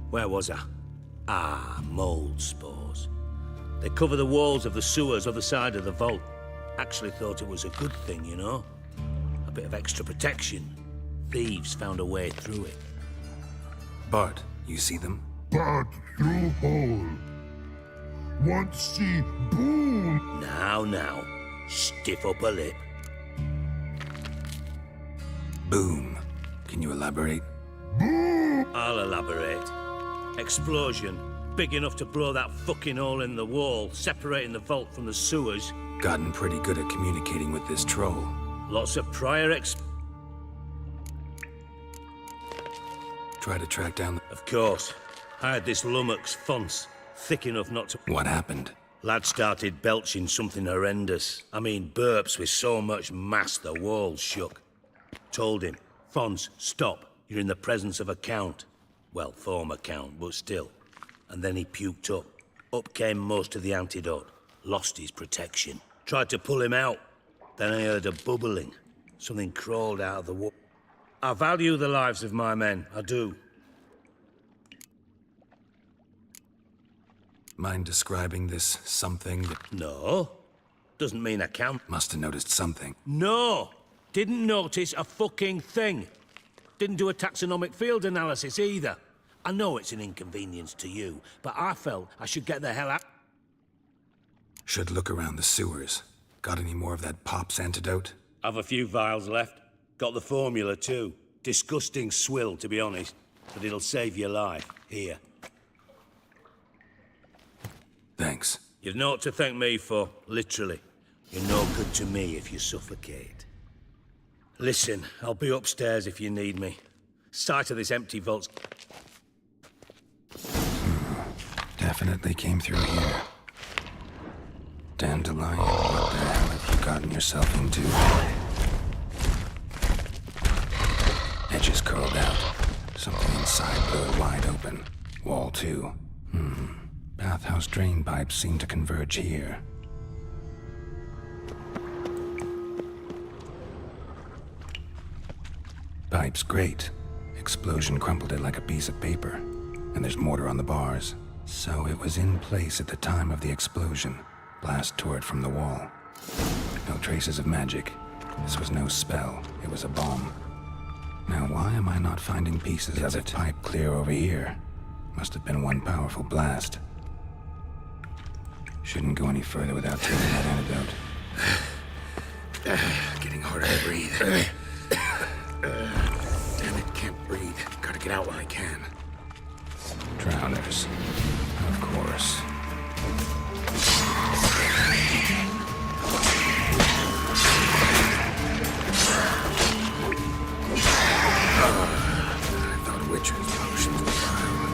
Where was I? Ah, mold spores. They cover the walls of the sewers other side of the vault. Actually thought it was a good thing, you know? A bit of extra protection. Thieves found a way through it. Bart, you see them? But through hole. Want see boom. Now. Stiff up a lip. Boom. Can you elaborate? Boom. I'll elaborate. Explosion. Big enough to blow that fucking hole in the wall, separating the vault from the sewers. Gotten pretty good at communicating with this troll. Lots of prior Try to track down the... Of course. I had this lummox Fons, thick enough not to... What happened? Lad started belching something horrendous. I mean, burps with so much mass the walls shook. Told him, Fons, stop. You're in the presence of a count. Well, former count, but still. And then he puked up. Up came most of the antidote. Lost his protection. Tried to pull him out. Then I heard a bubbling. Something crawled out of the wall. I value the lives of my men, I do. Mind describing this something that... No. Doesn't mean I can't. Must have noticed something. No! Didn't notice a fucking thing. Didn't do a taxonomic field analysis either. I know it's an inconvenience to you, but I felt I should get the hell out. Should look around the sewers. Got any more of that Pop's antidote? I've a few vials left. Got the formula too. Disgusting swill, to be honest. But it'll save your life. Here. Thanks. You've naught to thank me for, literally. You're no good to me if you suffocate. Listen, I'll be upstairs if you need me. Sight of this empty vault's... Definitely came through here. Dandelion, what the hell have you gotten yourself into? Edges curled out. Something inside blew it wide open. Wall too. Bathhouse drain pipes seem to converge here. Pipe's great. Explosion crumpled it like a piece of paper. And there's mortar on the bars. So it was in place at the time of the explosion. Blast tore it from the wall. No traces of magic. This was no spell. It was a bomb. Now why am I not finding pieces of it? Pipe clear over here. Must have been one powerful blast. Shouldn't go any further without taking that antidote. Getting harder to breathe. Damn it, can't breathe. Gotta get out while I can. Drowners. Of course. I thought Witcher's potions were vile.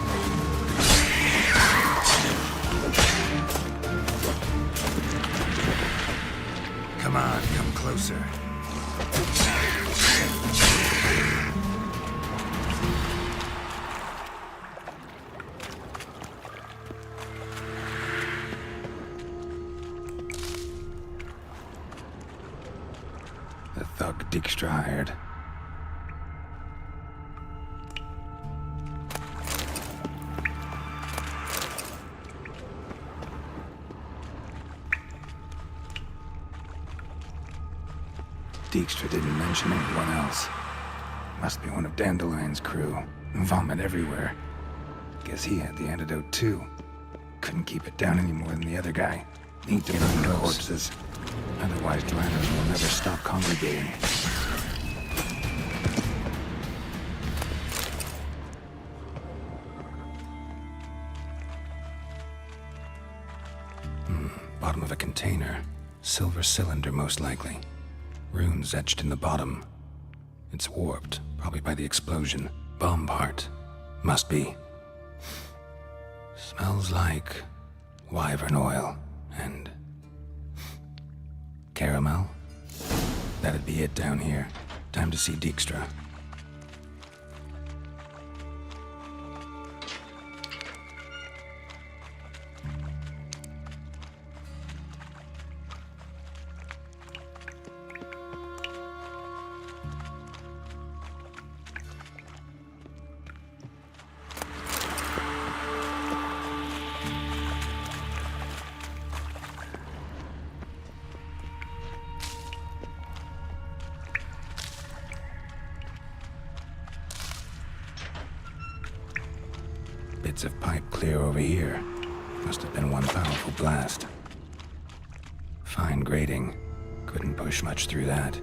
Come on, come closer. The thug Dijkstra hired. Dijkstra didn't mention anyone else. Must be one of Dandelion's crew. Vomit everywhere. Guess he had the antidote too. Couldn't keep it down any more than the other guy. Need to find corpses. Otherwise, drowners will never stop congregating. Bottom of a container. Silver cylinder, most likely. Runes etched in the bottom. It's warped, probably by the explosion. Bomb part. Must be. Smells like wyvern oil and caramel. That'd be it down here. Time to see Dijkstra. Bits of pipe clear over here. Must have been one powerful blast. Fine grating. Couldn't push much through that.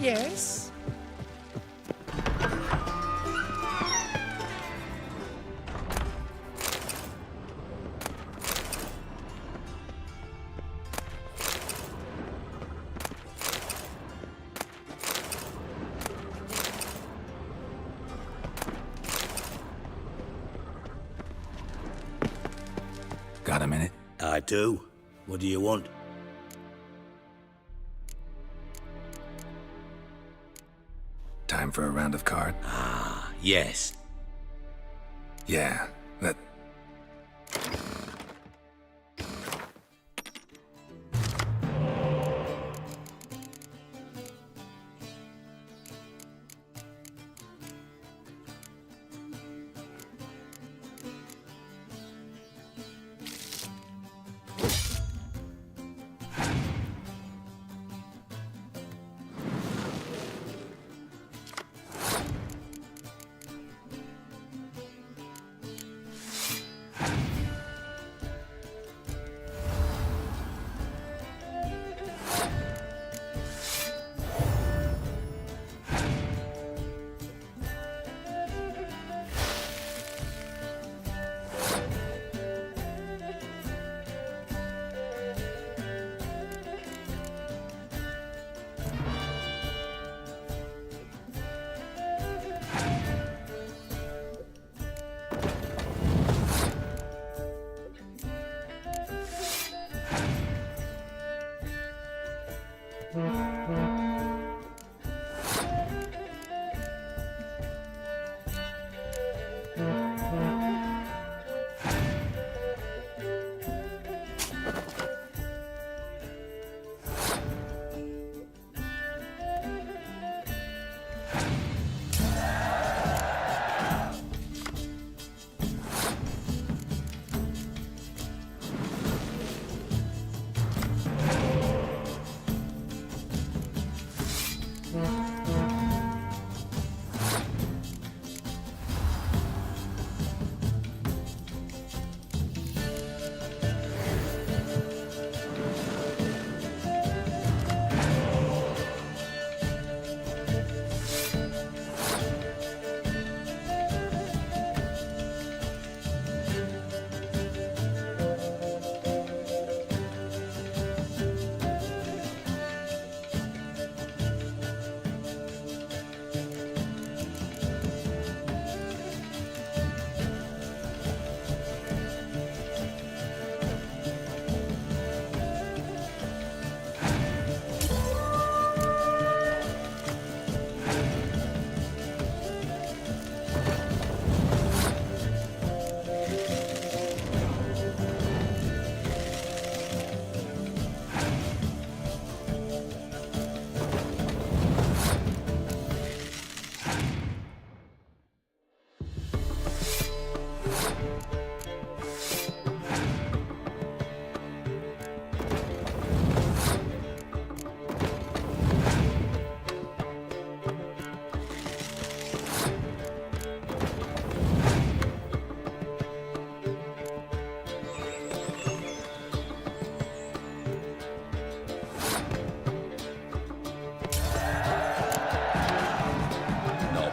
Yes? Got a minute? I do. What do you want? Time for a round of cards? Ah, yes. Yeah, that...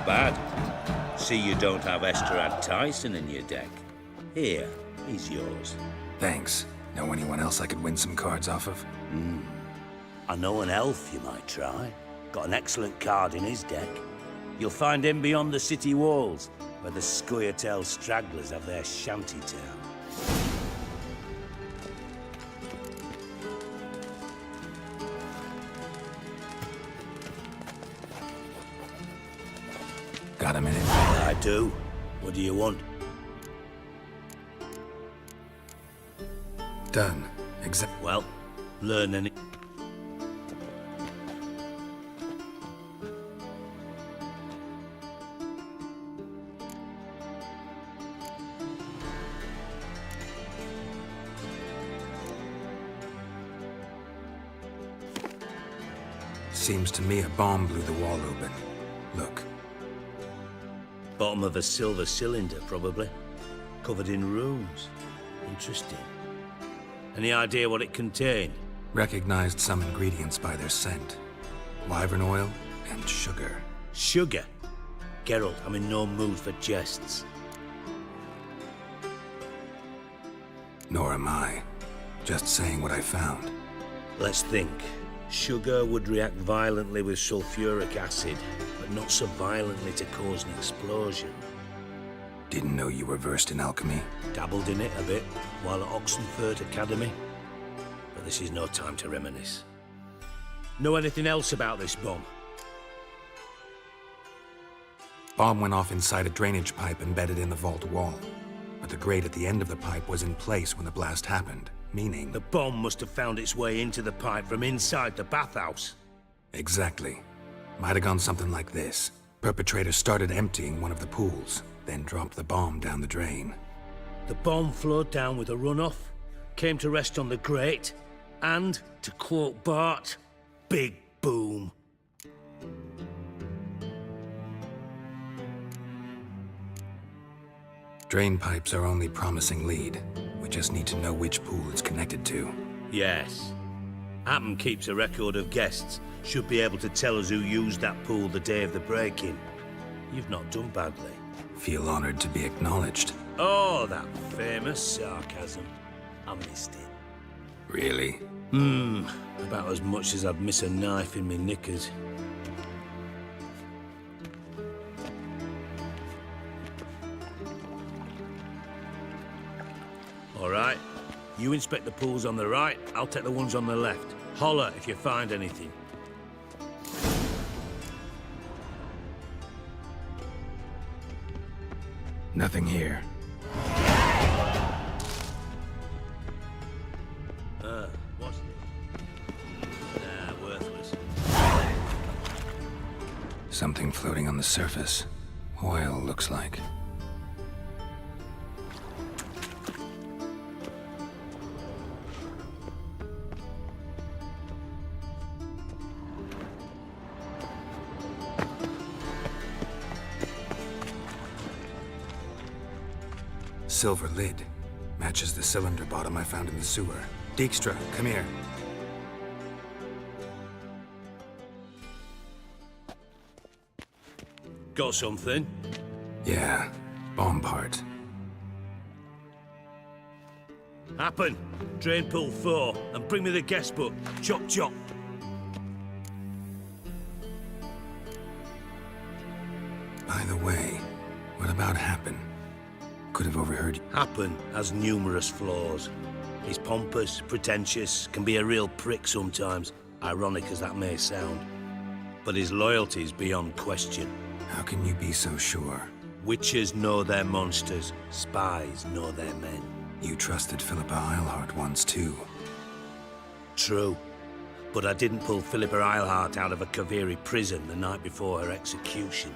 Bad. See you don't have Esterad Tyson in your deck. Here, he's yours. Thanks. Know anyone else I could win some cards off of? I know an elf you might try. Got an excellent card in his deck. You'll find him beyond the city walls, where the Scoia'tael stragglers have their shanty town. Got a minute? I do. What do you want? Done. Well, learn any... Seems to me a bomb blew the wall open. Look. Bottom of a silver cylinder, probably. Covered in runes. Interesting. Any idea what it contained? Recognized some ingredients by their scent. Wyvern oil, And sugar. Sugar? Geralt, I'm in no mood for jests. Nor am I. Just saying what I found. Let's think. Sugar would react violently with sulfuric acid, but not so violently to cause an explosion. Didn't know you were versed in alchemy. Dabbled in it a bit while at Oxenford Academy. But this is no time to reminisce. Know anything else about this bomb? Bomb went off inside a drainage pipe embedded in the vault wall. But the grate at the end of the pipe was in place when the blast happened, meaning... The bomb must have found its way into the pipe from inside the bathhouse. Exactly. Might have gone something like this. Perpetrator started emptying one of the pools, then dropped the bomb down the drain. The bomb flowed down with a runoff, came to rest on the grate, and, to quote Bart, big boom. Drain pipes are only promising lead. We just need to know which pool it's connected to. Yes. Appen keeps a record of guests. Should be able to tell us who used that pool the day of the break-in. You've not done badly. Feel honored to be acknowledged. Oh, that famous sarcasm. I missed it. Really? About as much as I'd miss a knife in me knickers. All right. You inspect the pools on the right, I'll take the ones on the left. Holler if you find anything. Nothing here. What's it? Nah, worthless. Something floating on the surface. Oil, looks like. Silver lid. Matches the cylinder bottom I found in the sewer. Dijkstra, come here. Got something? Yeah, bomb part. Happen. Drain pool 4, and bring me the guest book. Chop chop. By the way, what about Happen? Could have overheard you. Happen has numerous flaws. He's pompous, pretentious, can be a real prick sometimes, ironic as that may sound. But his loyalty's beyond question. How can you be so sure? Witches know their monsters, spies know their men. You trusted Philippa Eilhart once too. True. But I didn't pull Philippa Eilhart out of a Kaviri prison the night before her execution.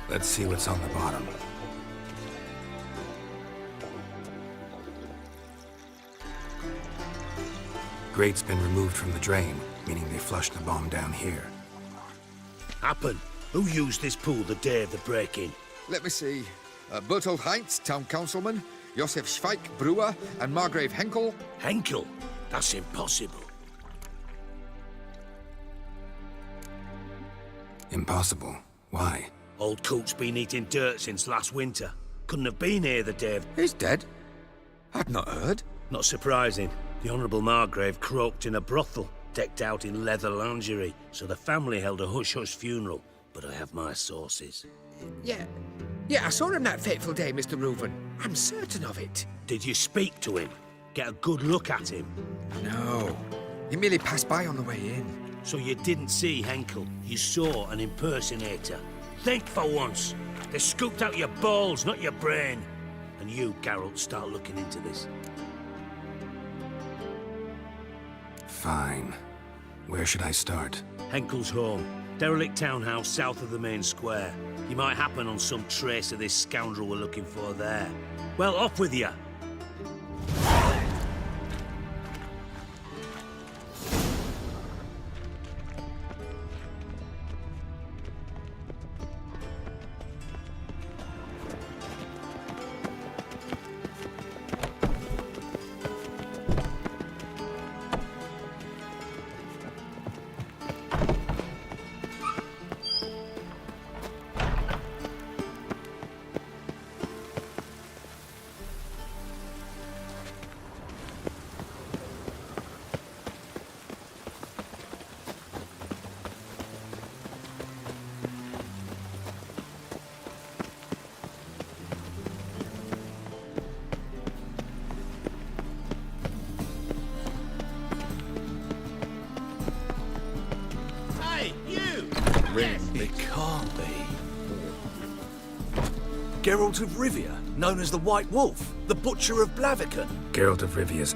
Let's see what's on the bottom. Grate's been removed from the drain, meaning they flushed the bomb down here. Happen. Who used this pool the day of the break-in? Let me see. Bertold Heinz, town councilman, Josef Schweik, brewer, and Margrave Henkel. Henkel? That's impossible. Impossible. Why? Old coot's been eating dirt since last winter. Couldn't have been here the day of... He's dead? I'd not heard. Not surprising. The Honourable Margrave croaked in a brothel, decked out in leather lingerie, so the family held a hush-hush funeral. But I have my sources. Yeah, I saw him that fateful day, Mr. Reuven. I'm certain of it. Did you speak to him? Get a good look at him? No. He merely passed by on the way in. So you didn't see Henkel. You saw an impersonator. Think for once. They scooped out your balls, not your brain. And you, Geralt, start looking into this. Fine. Where should I start? Henkel's home. Derelict townhouse south of the main square. You might happen on some trace of this scoundrel we're looking for there. Well, off with you. It can't be. Geralt of Rivia, known as the White Wolf, the Butcher of Blaviken. Geralt of Rivia's.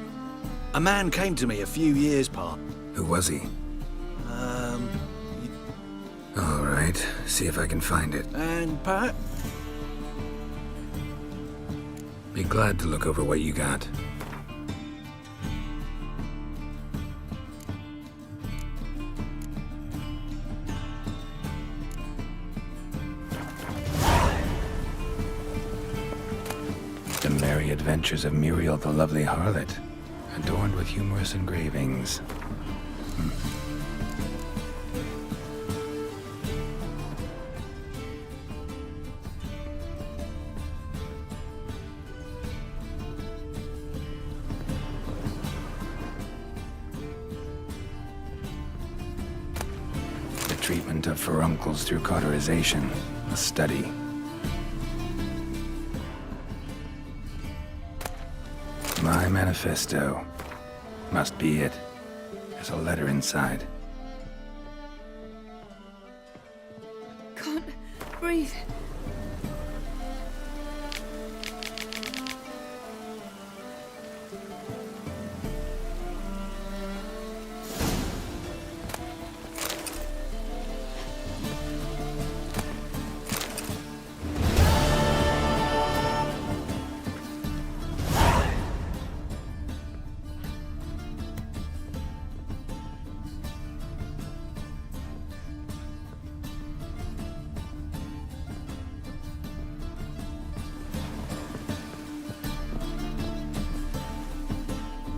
A man came to me a few years past. Who was he? All right, see if I can find it. And Pat? Be glad to look over what you got. The Merry Adventures of Muriel the Lovely Harlot, adorned with humorous engravings. The treatment of furuncles through cauterization, a study. My manifesto. Must be it. There's a letter inside. Can't breathe.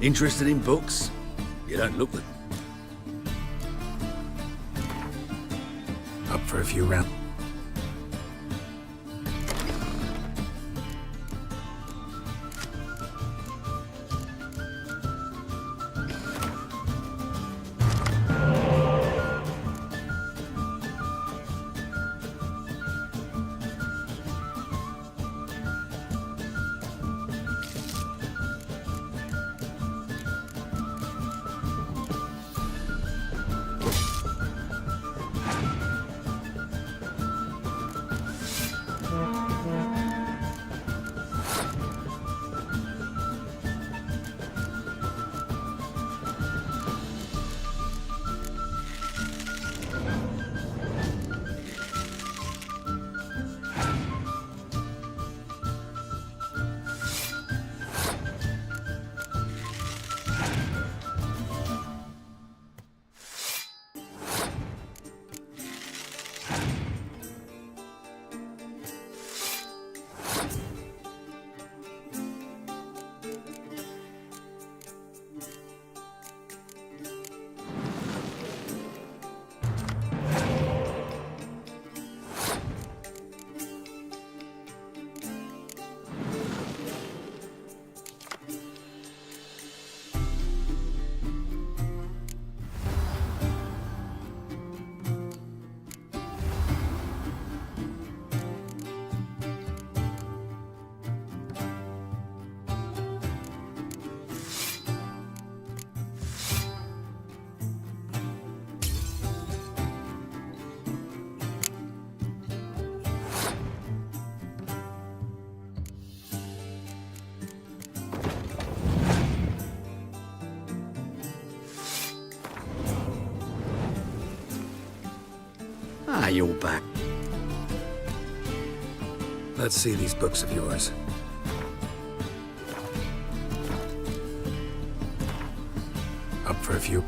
Interested in books? You don't look them. Up for a few rounds. Ah, you're back. Let's see these books of yours. Up for a few?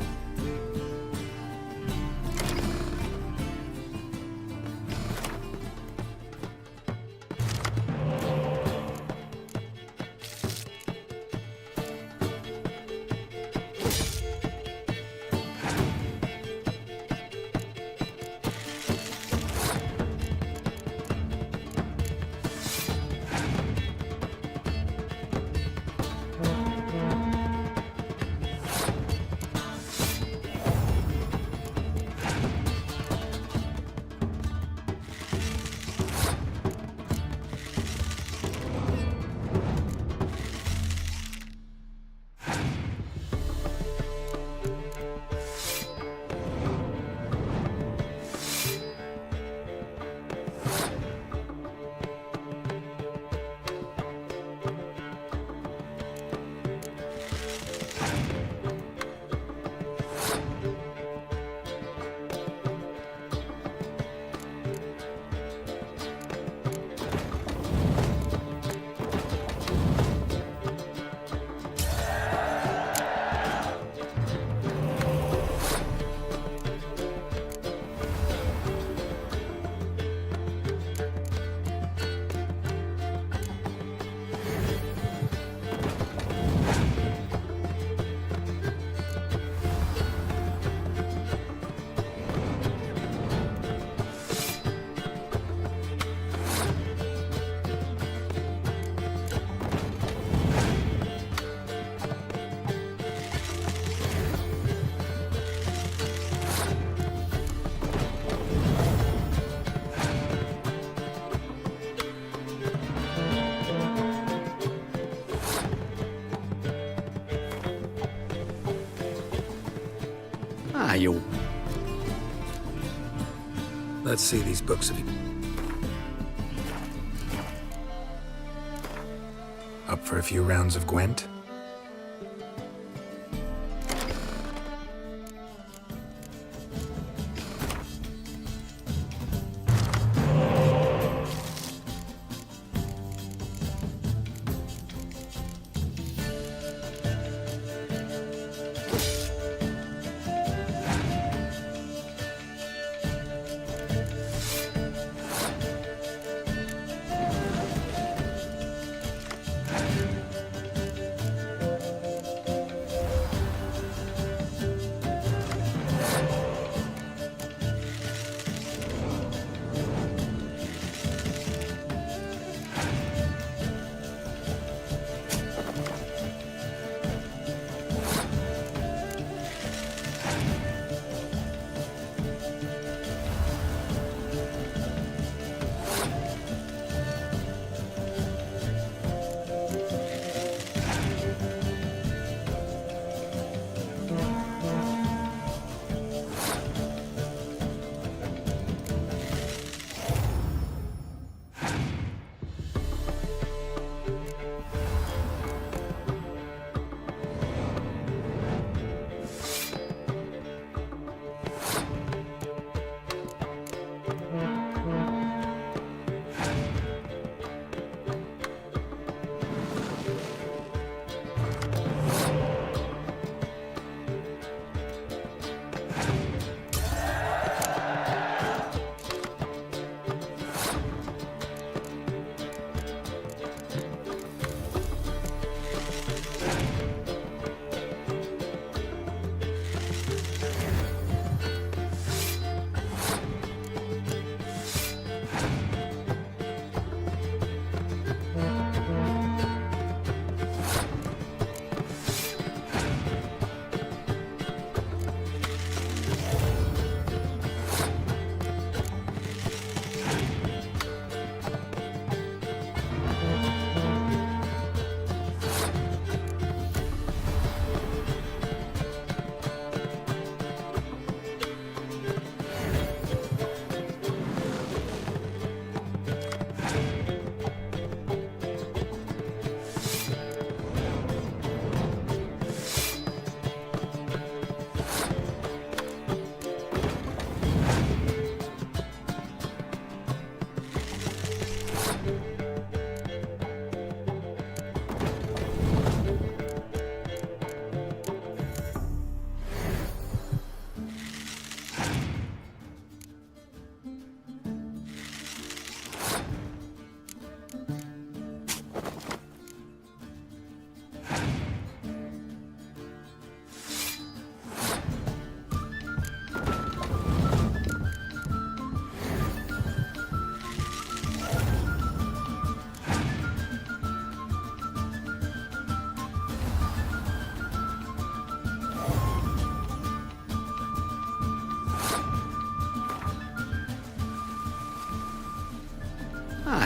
Ah, you're... Let's see these books of you. Up for a few rounds of Gwent?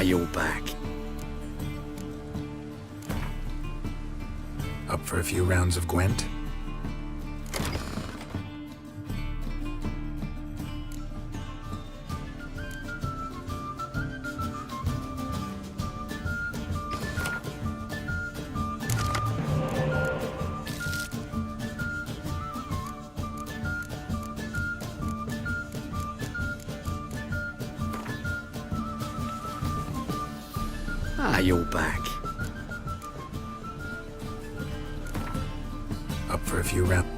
you're back. Up for a few rounds of Gwent? You're back. Up for a few rounds.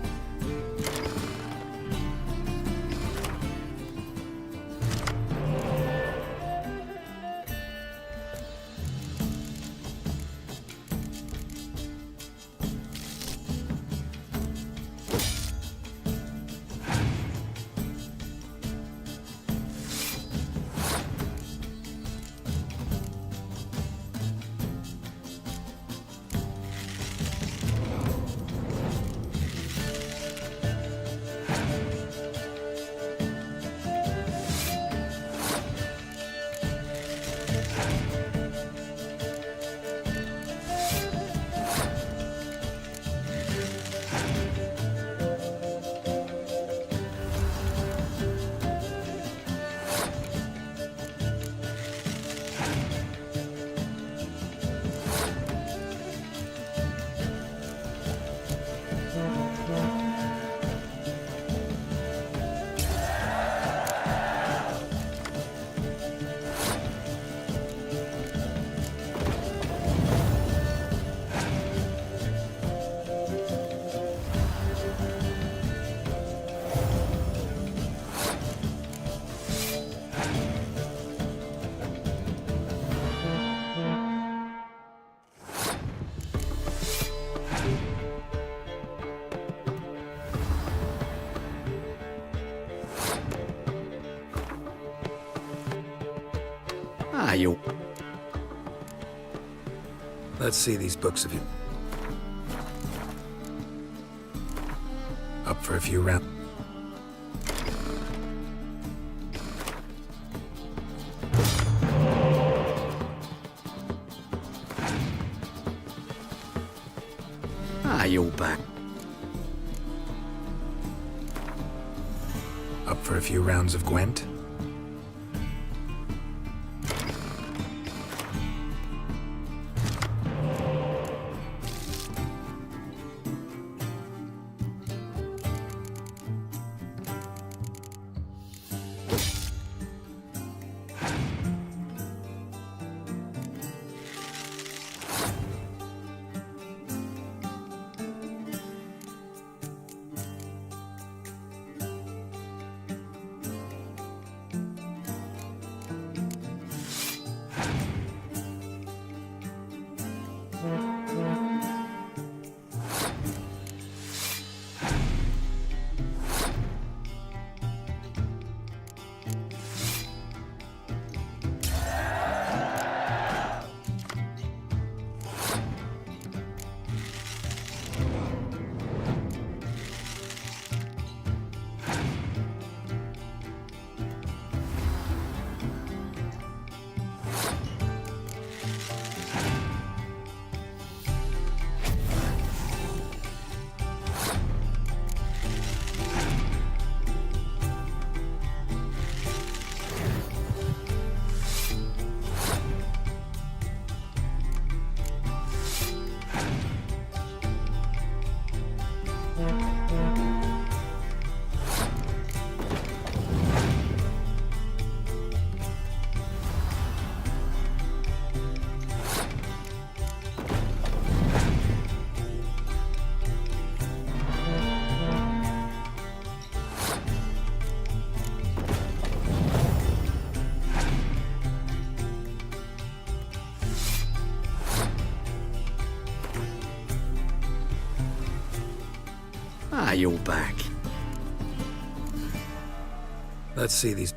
You. Let's see these books of you. Up for a few rounds. You're back. Up for a few rounds of Gwent? You're back. Let's see these.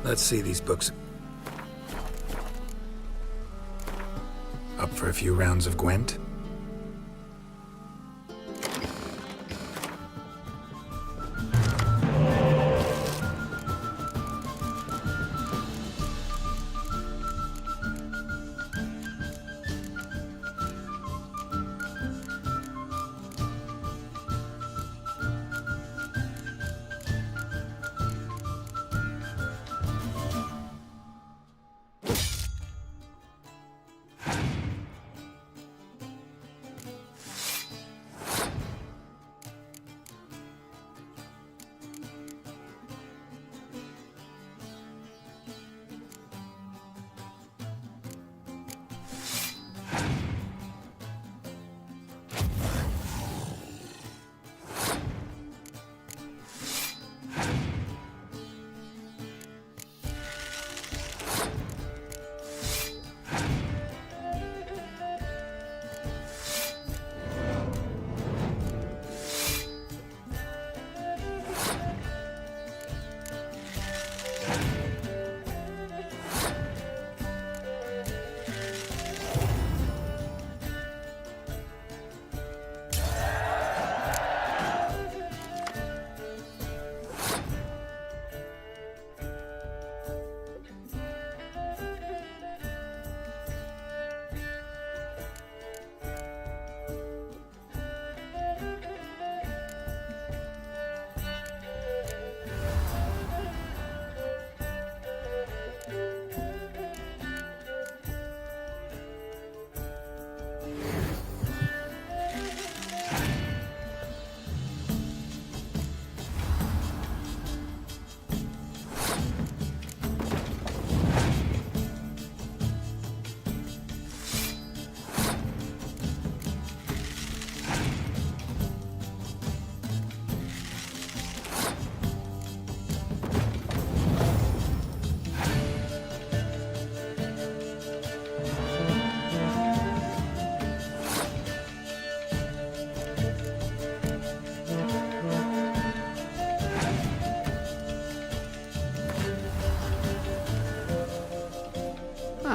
Let's see these books. Up for a few rounds of Gwent?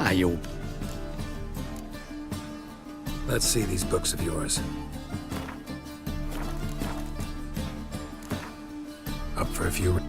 fail. Let's see these books of yours. Up for a few...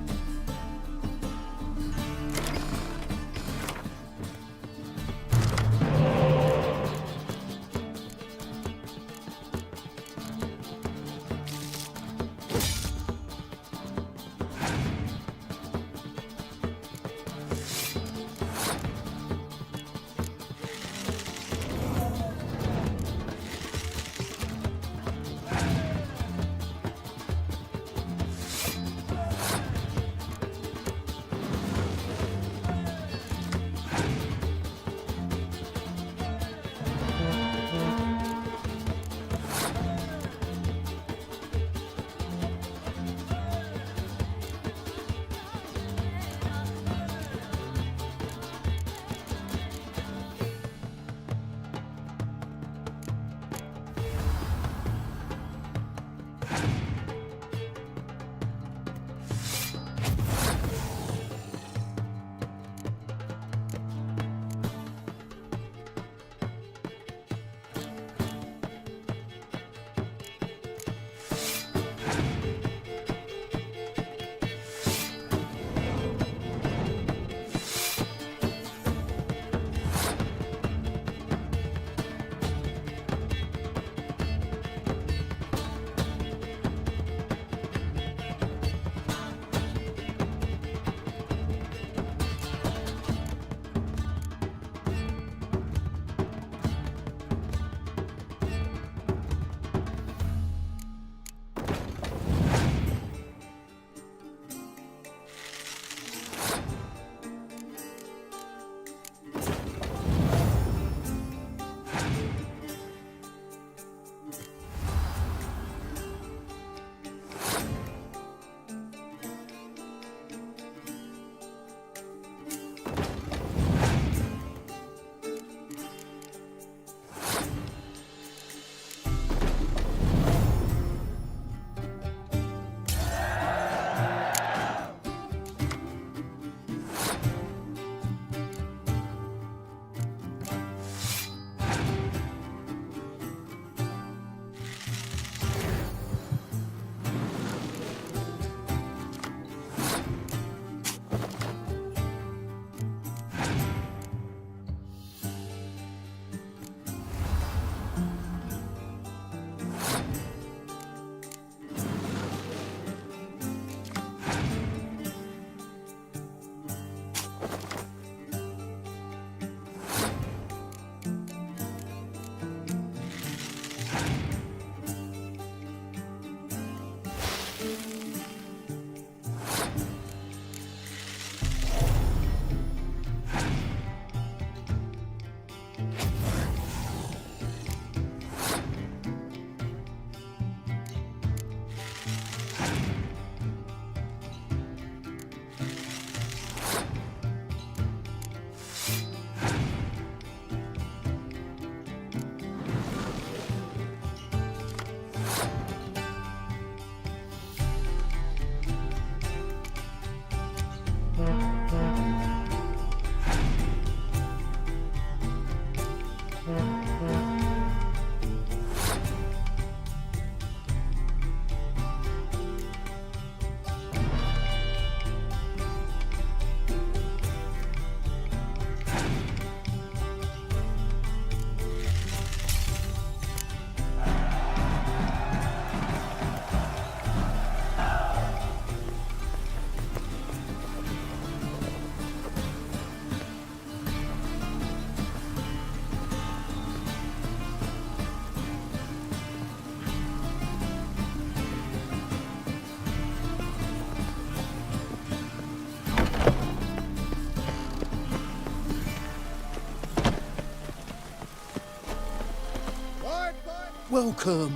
Welcome.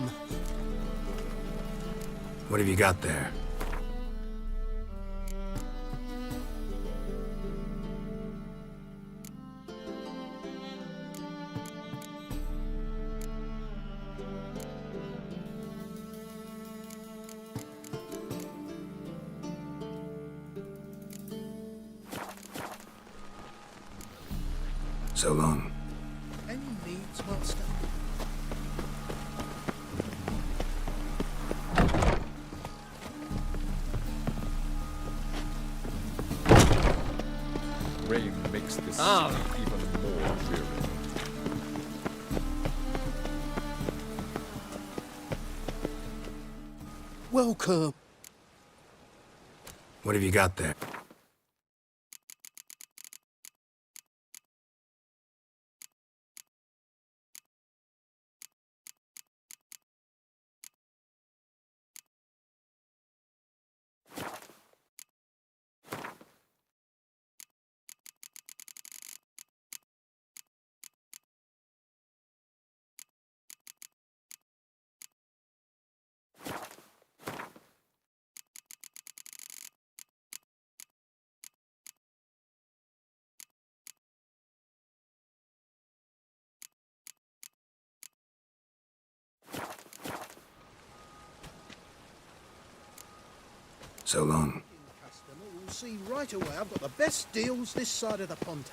What have you got there? So long. Any needs, master? Rain makes this city even more dreary. Welcome. What have you got there? So long. Customer will see right away I've got the best deals this side of the pond.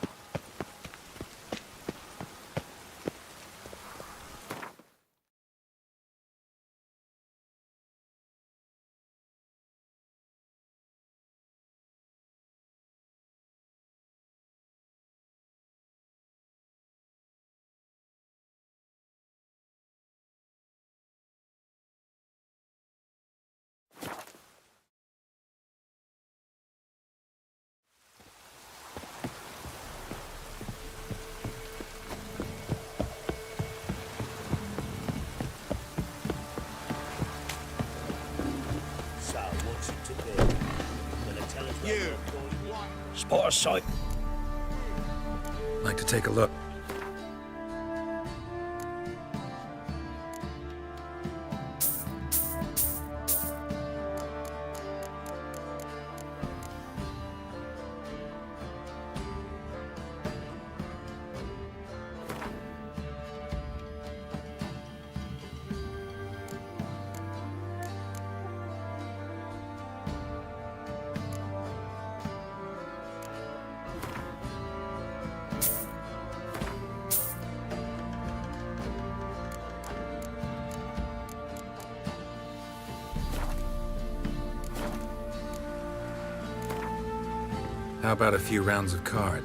So, what's it to be? Gonna tell us where You. we're going? Spot a sight. Like to take a look. How about a few rounds of card?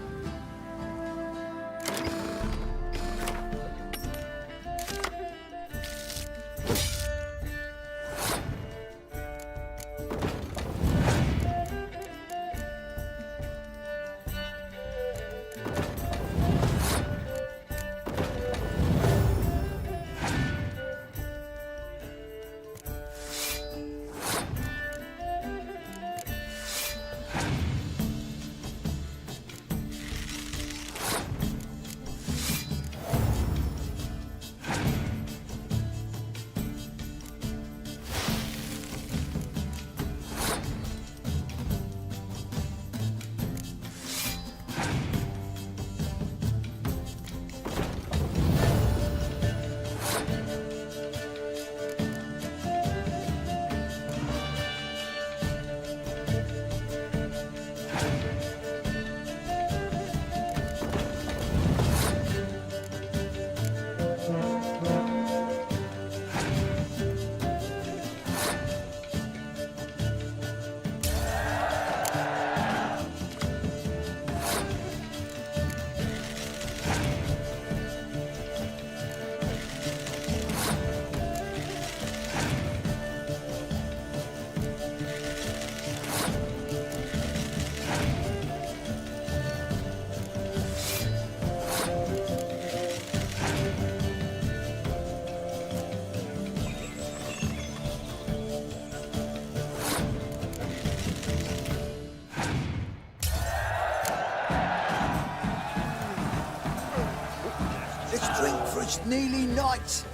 Let's drink for it's nearly night.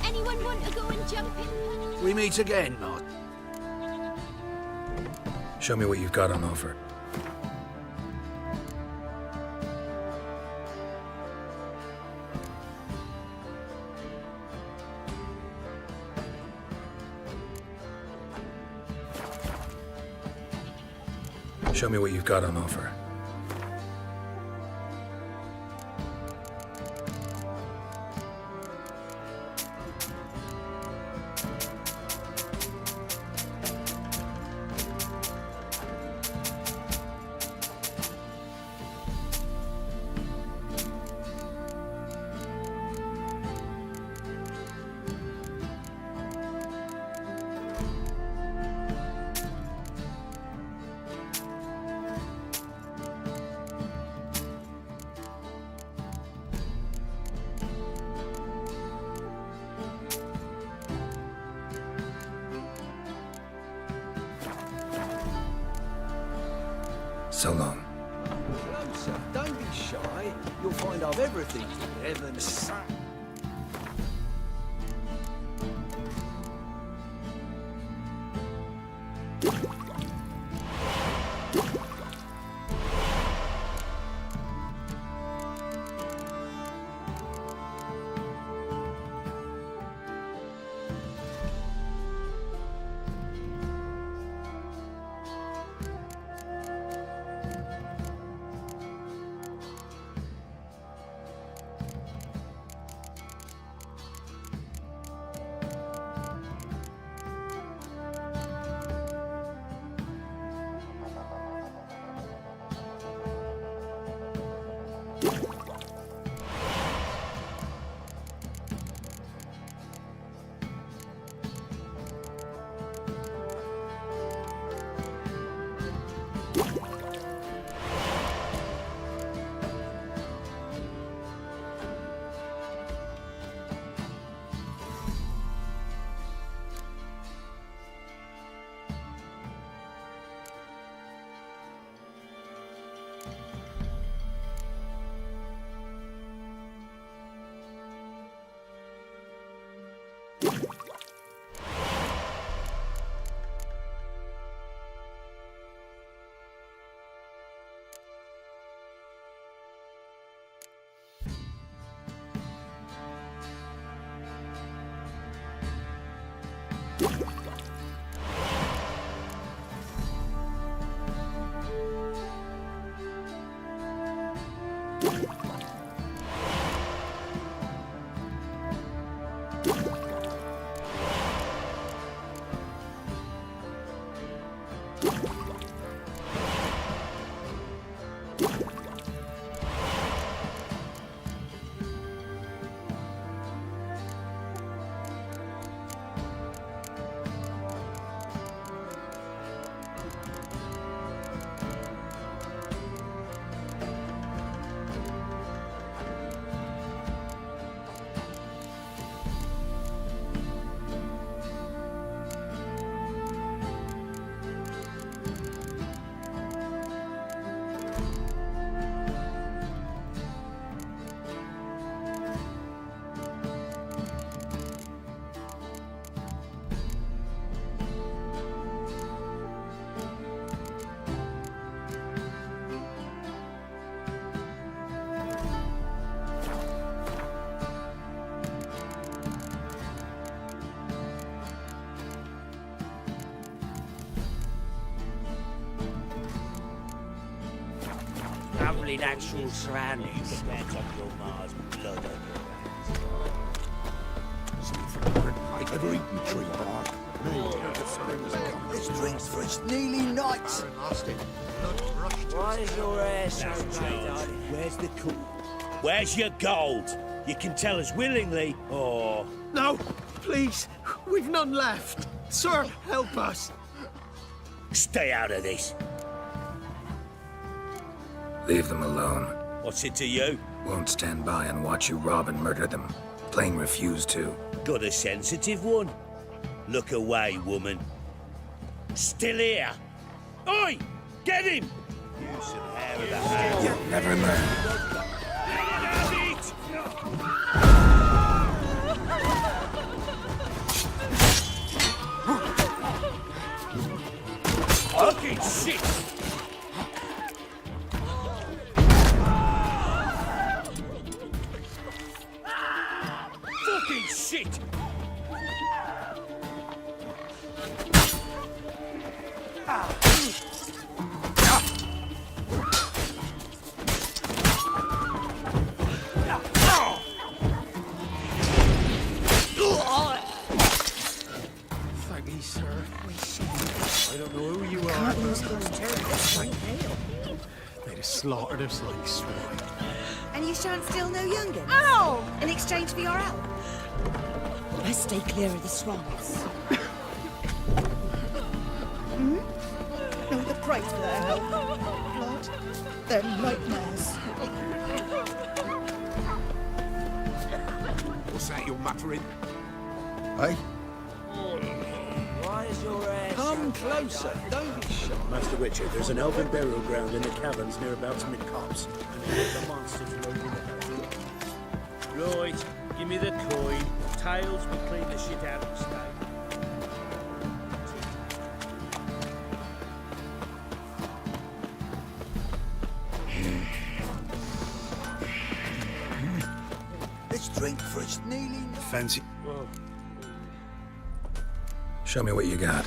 Anyone want to go and jump in? We meet again, Mart. Show me what you've got on offer. Show me what you've got on offer. So long. Closer, don't be shy. You'll find I've everything from heaven to sun. Lovely natural surroundings. Depends on your Mars blood on your hands. I've ever eaten tree bark. This drink's for its nearly night. Why is your hair so tight? Where's the cool? Where's your gold? You can tell us willingly, or... No, please. We've none left. Sir, help us. Stay out of this. Leave them alone. What's it to you? Won't stand by and watch you rob and murder them. Plain refuse to. Got a sensitive one? Look away, woman. Still here? Oi! Get him! You some hair of the hand. You'll never learn. Fucking shit! Fucking shit! slaughtered us like swine. And you shan't steal no youngins? Ow! In exchange for your help? Best stay clear of the swamps. Know the price for their help. Blood. Their nightmares. What's that you're muttering? Aye? Why is your ass... Come closer, don't be shy. Master Witcher, there's an elven burial ground in the caverns near about mid-cops, and the monsters roaming about. Right, give me the coin. Tails will clean the shit out of the stable. Let's drink for its kneeling. Fancy. Show me what you got.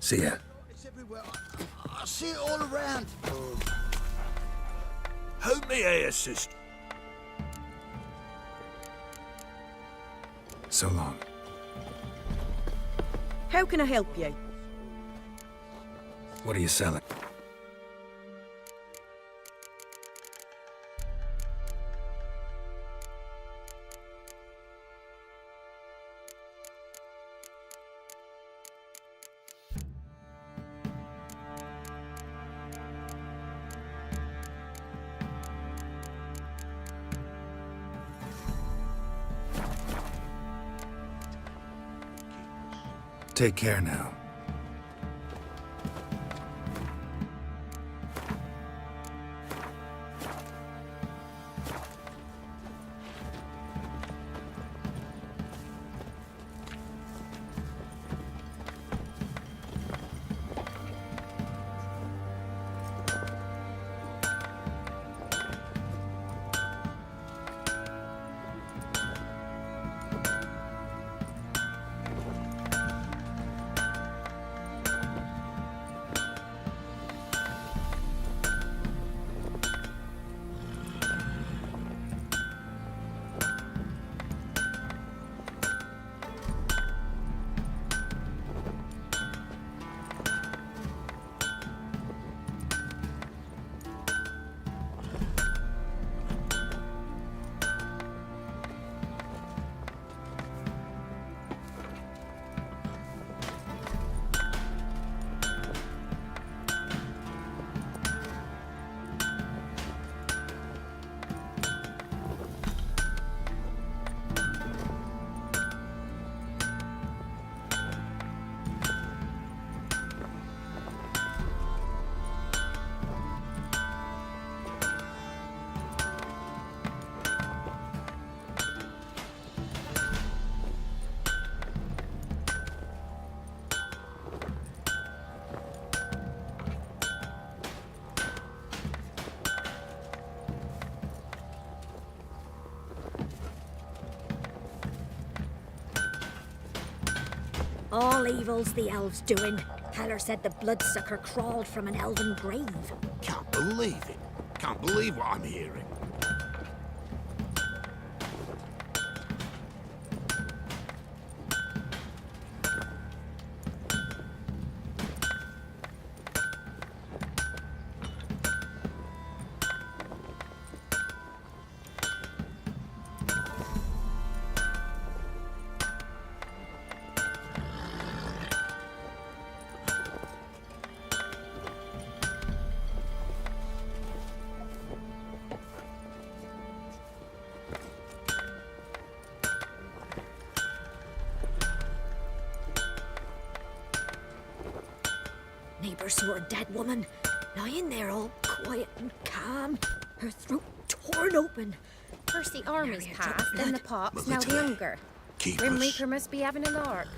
See ya. It's everywhere. I see it all around. Who may I assist? So long. How can I help you? What are you selling? Take care now. All evil's the elves doing. Heller said the bloodsucker crawled from an elven grave. Can't believe it. Can't believe what I'm hearing. Neighbours saw a dead woman. lying there all quiet and calm, her throat torn open. First the army's Area drop passed, then blood. the pox, now the hunger. Keep Grim us. Reaper must be having a lark.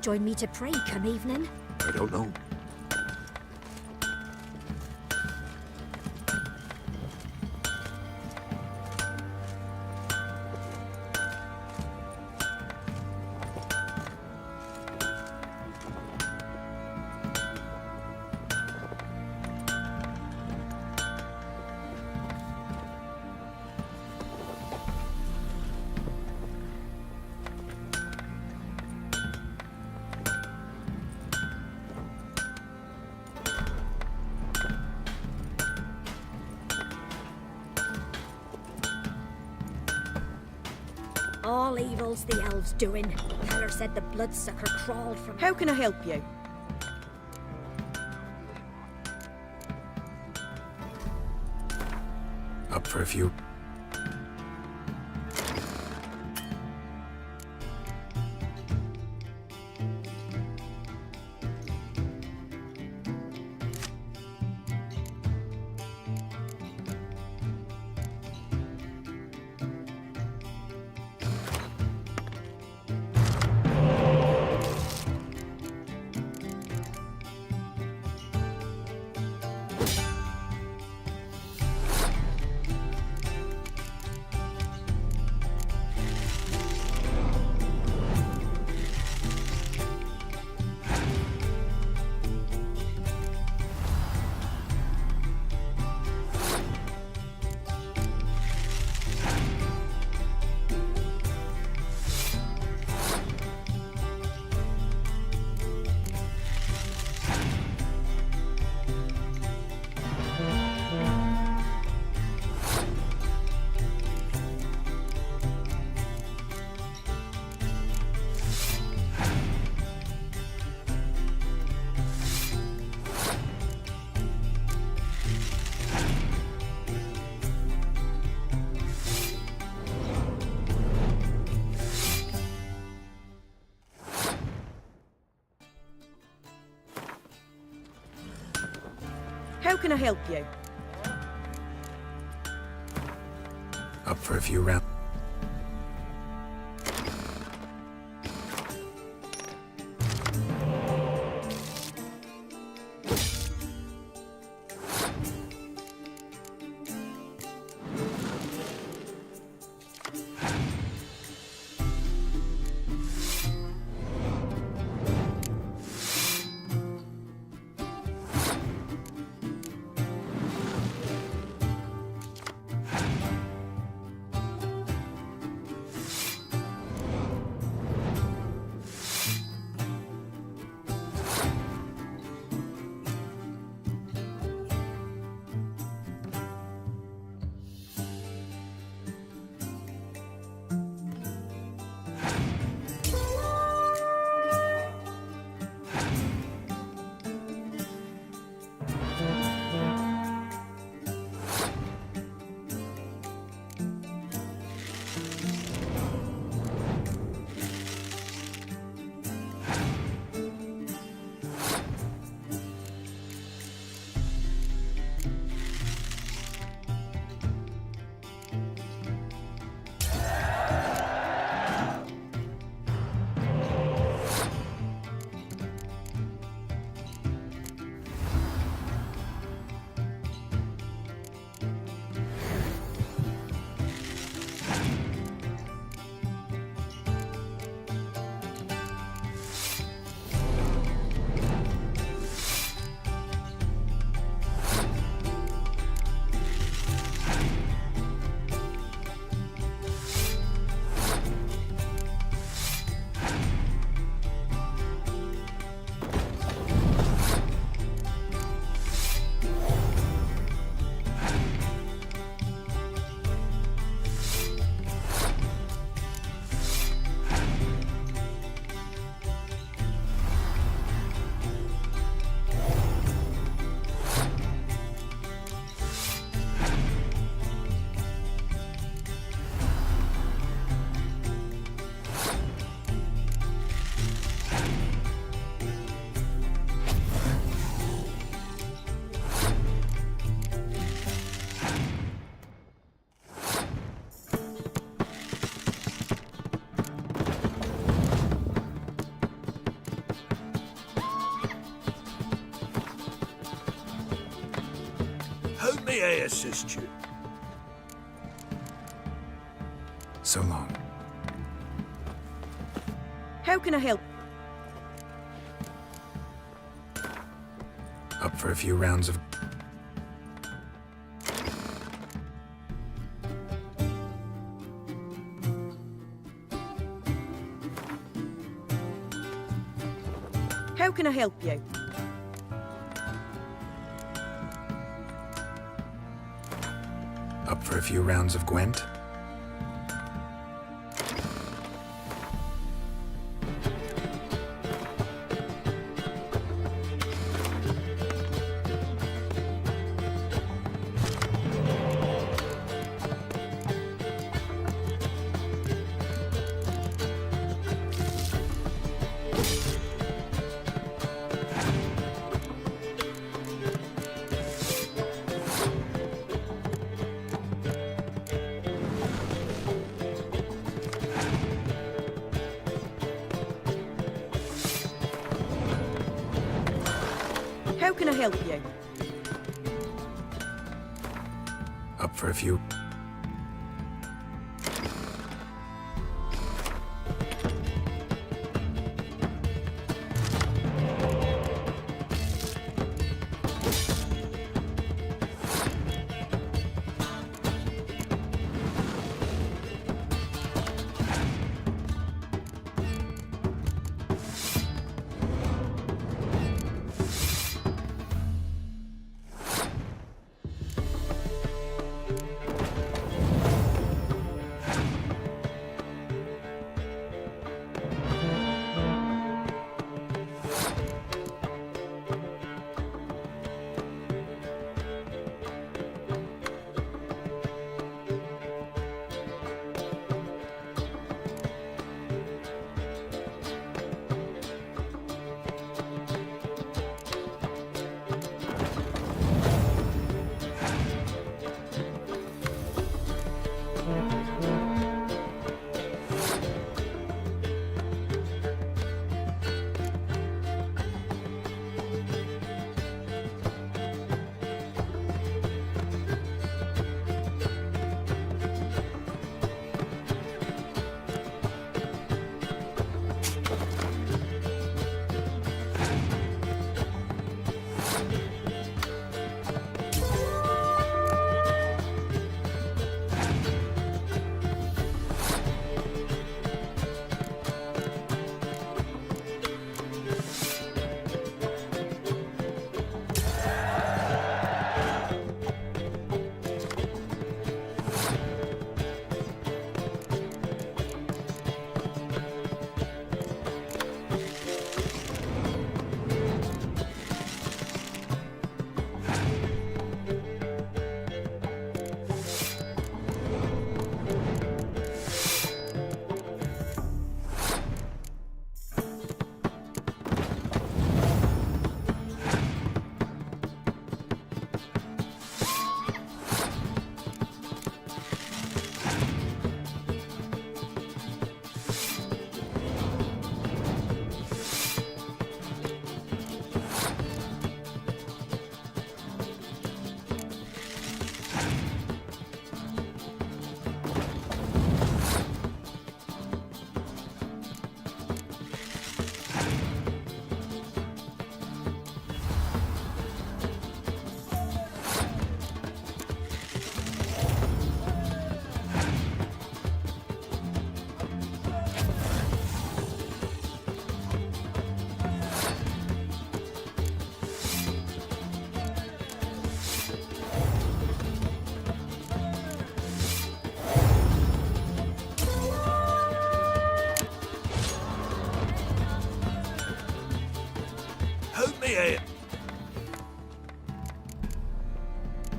Join me to pray come evening. I don't know. All evil's the elves doing. Heller said the bloodsucker crawled from... How can I help you? Up for a few. How can I help you? Up for a few rounds. I assist you? So long. How can I help? Up for a few rounds of... How can I help you? Up for a few rounds of Gwent? How can I help you? Up for a few...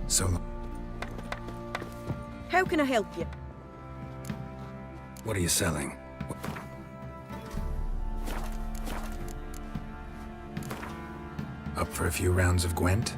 So long. How can I help you? What are you selling? Up for a few rounds of Gwent?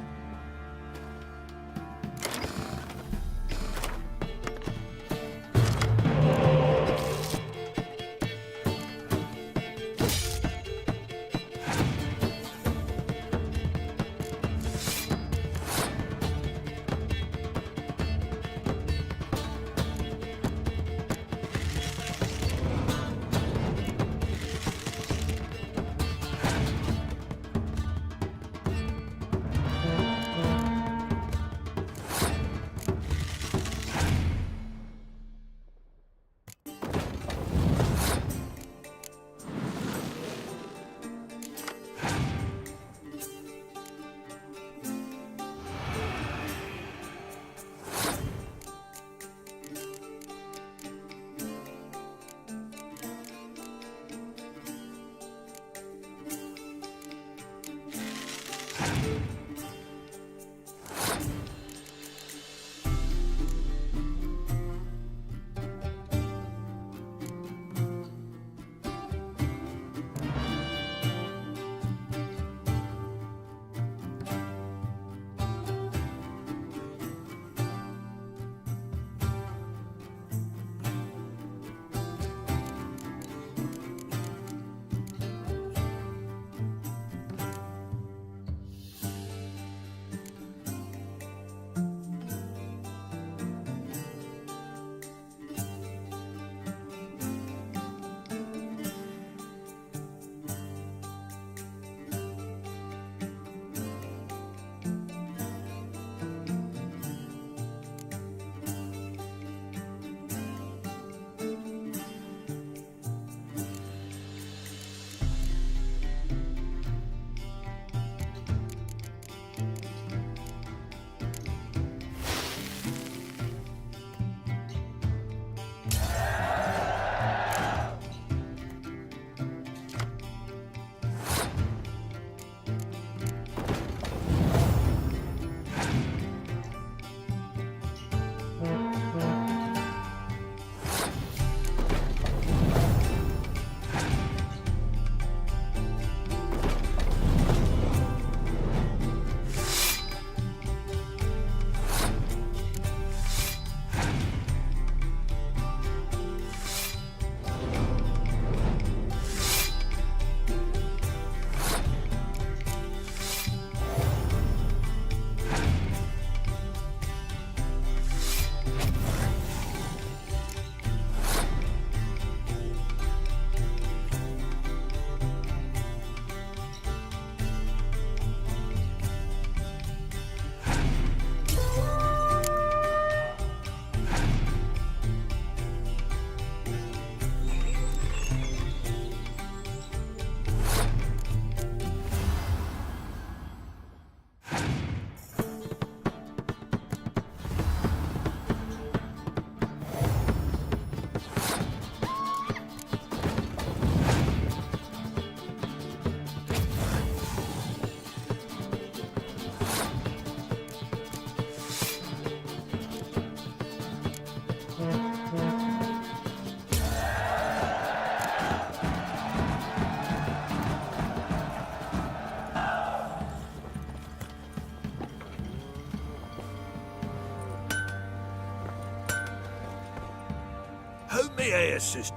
Me air sister.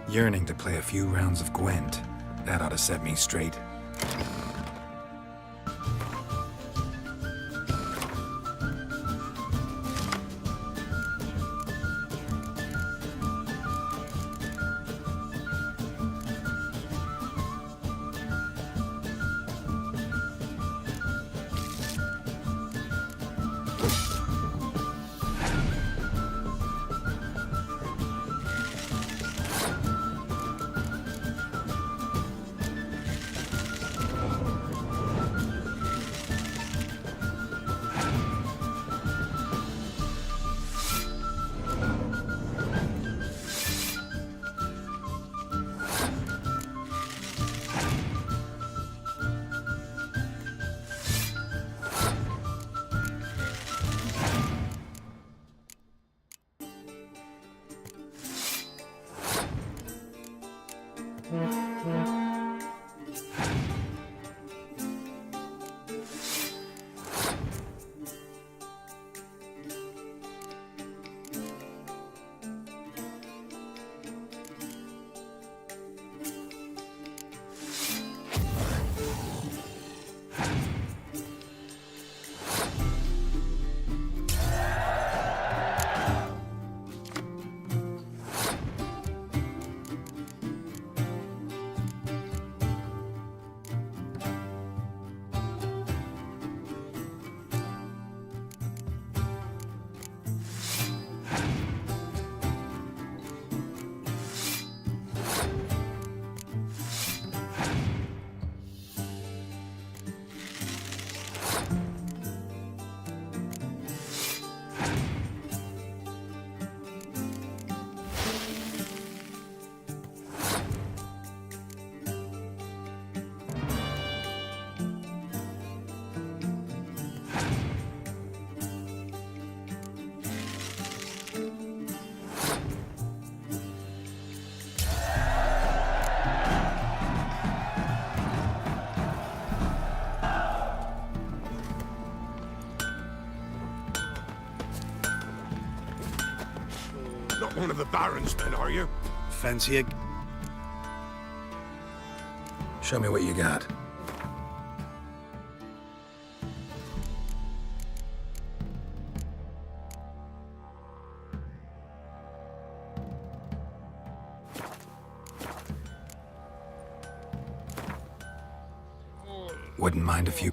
Yearning to play a few rounds of Gwent. That ought to set me straight. Not one of the Baron's men, are you? Fancy a... Show me what you got. Wouldn't mind a few...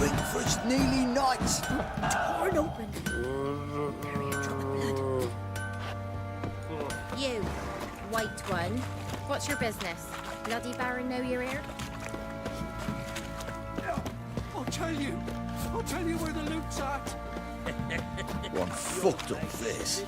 Drink for it's nearly night. Torn open. You, white one. What's your business? Bloody Baron know you're here? I'll tell you where the loot's at. One fucked up this.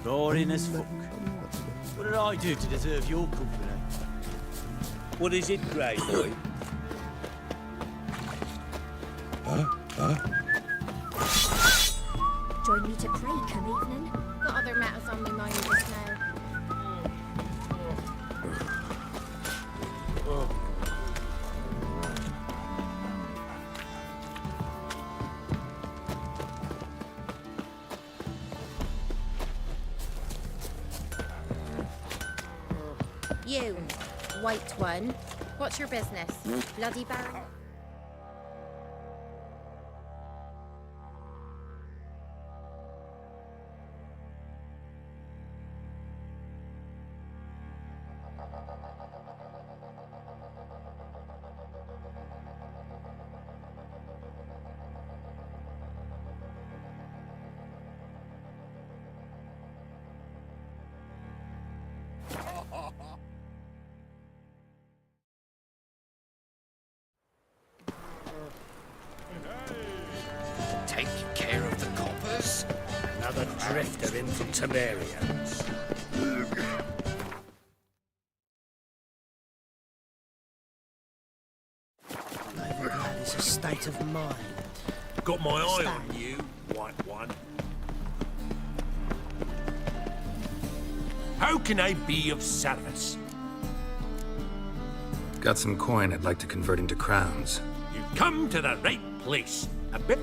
Boring as fuck. What did I do to deserve your company? What is it, Grey Boy? Join me to pray come evening. Got other matters on my mind just now. You, white one. What's your business? Bloody Baron? Take care of the coppers. Another drifter in from Temerian. Novigrad is a state of mind. Got my eye on you, white one. How can I be of service? Got some coin I'd like to convert into crowns. You've come to the right place. A bit.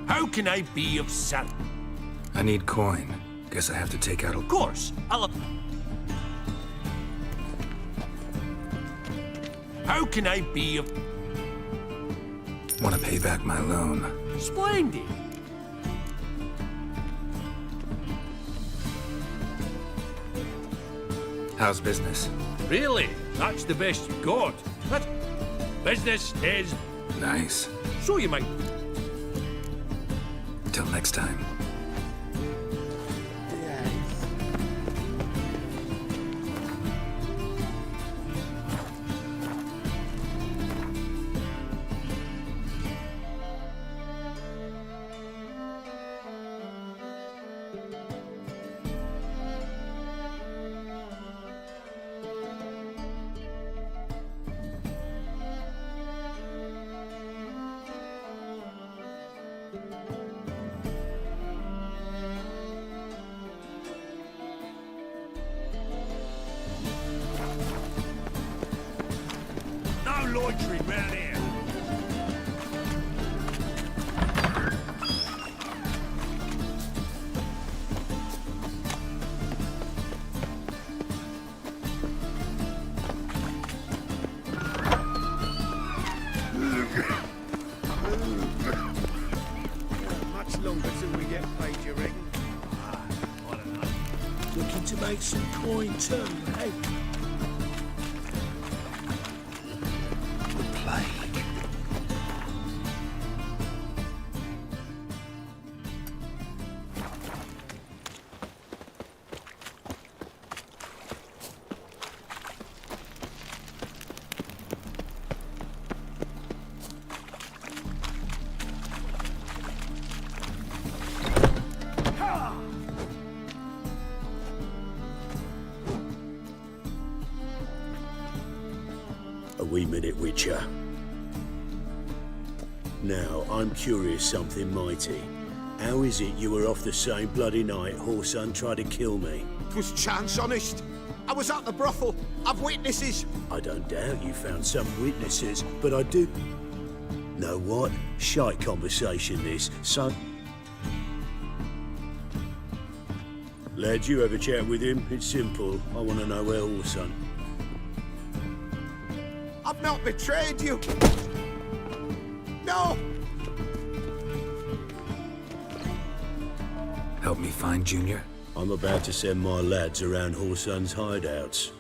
How can I be of service? I need coin. Guess I have to take out a... Of course, I'll... How can I be of... Want to pay back my loan. Splendid. How's business? Really? That's the best you've got. That business is... Nice. So you might... Till next time. No loitering round here. Much longer till we get paid, you reckon? I don't know. Looking to make some coin too, eh? A wee minute, Witcher. Now, I'm curious something mighty. How is it you were off the same bloody night Whoreson tried to kill me? 'Twas chance, honest. I was at the brothel. I've witnesses. I don't doubt you found some witnesses, but I do... Know what? Shite conversation this, son. Lads, you have a chat with him. It's simple. I want to know where Whoreson. I've not betrayed you. No! Help me find Junior? I'm about to send my lads around Whoreson's hideouts.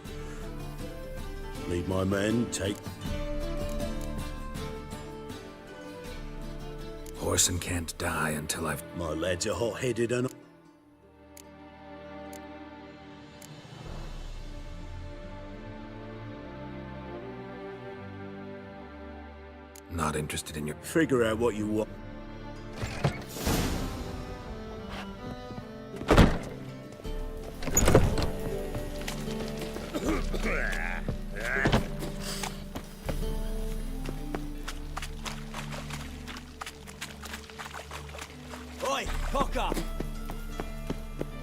Lead my men, take... Whoreson can't die until I've... My lads are hot-headed and... Not interested in your... Figure out what you want. Oi, cock up!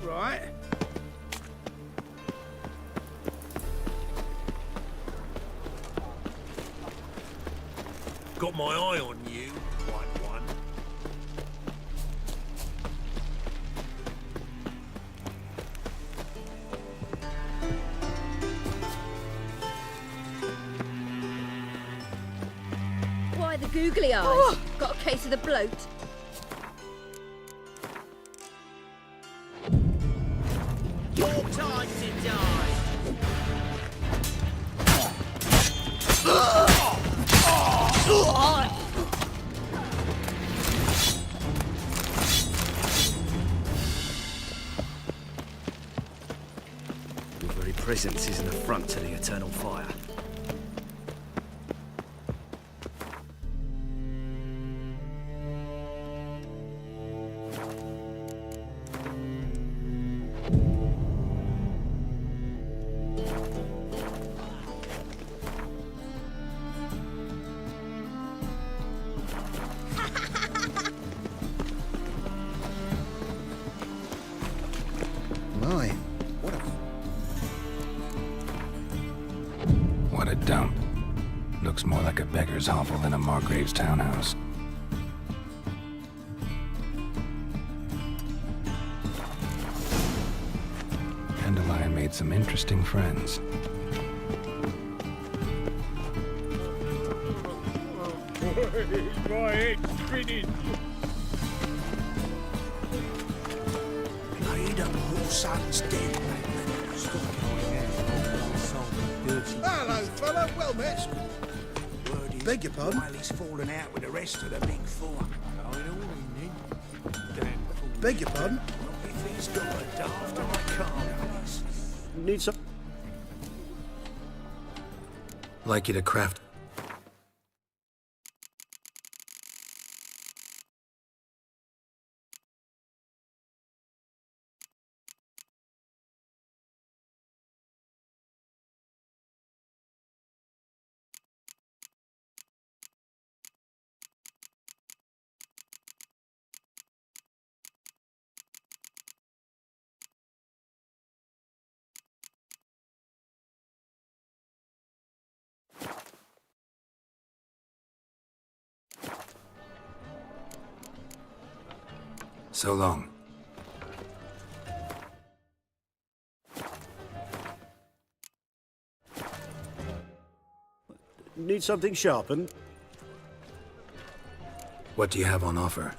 Right. Got my eye on you, white one. Why the googly eyes? Got a case of the bloat? Your time to die! Your very presence is an affront to the eternal fire. My, What a dump. Looks more like a beggar's hovel than a Margrave's townhouse. Dandelion made some interesting friends. My head's spinning. Laid up Whoreson's dead. hello, fella. Well met. Word is, Beg your pardon? while he's fallen out with the rest of the big four. Beg your pardon? If he's got a daft I can't. Need some... Like you to craft... So long. Need something sharpened? What do you have on offer?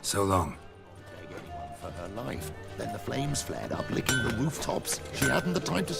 So long. For her life. Then the flames flared up, licking the rooftops. She hadn't the time to...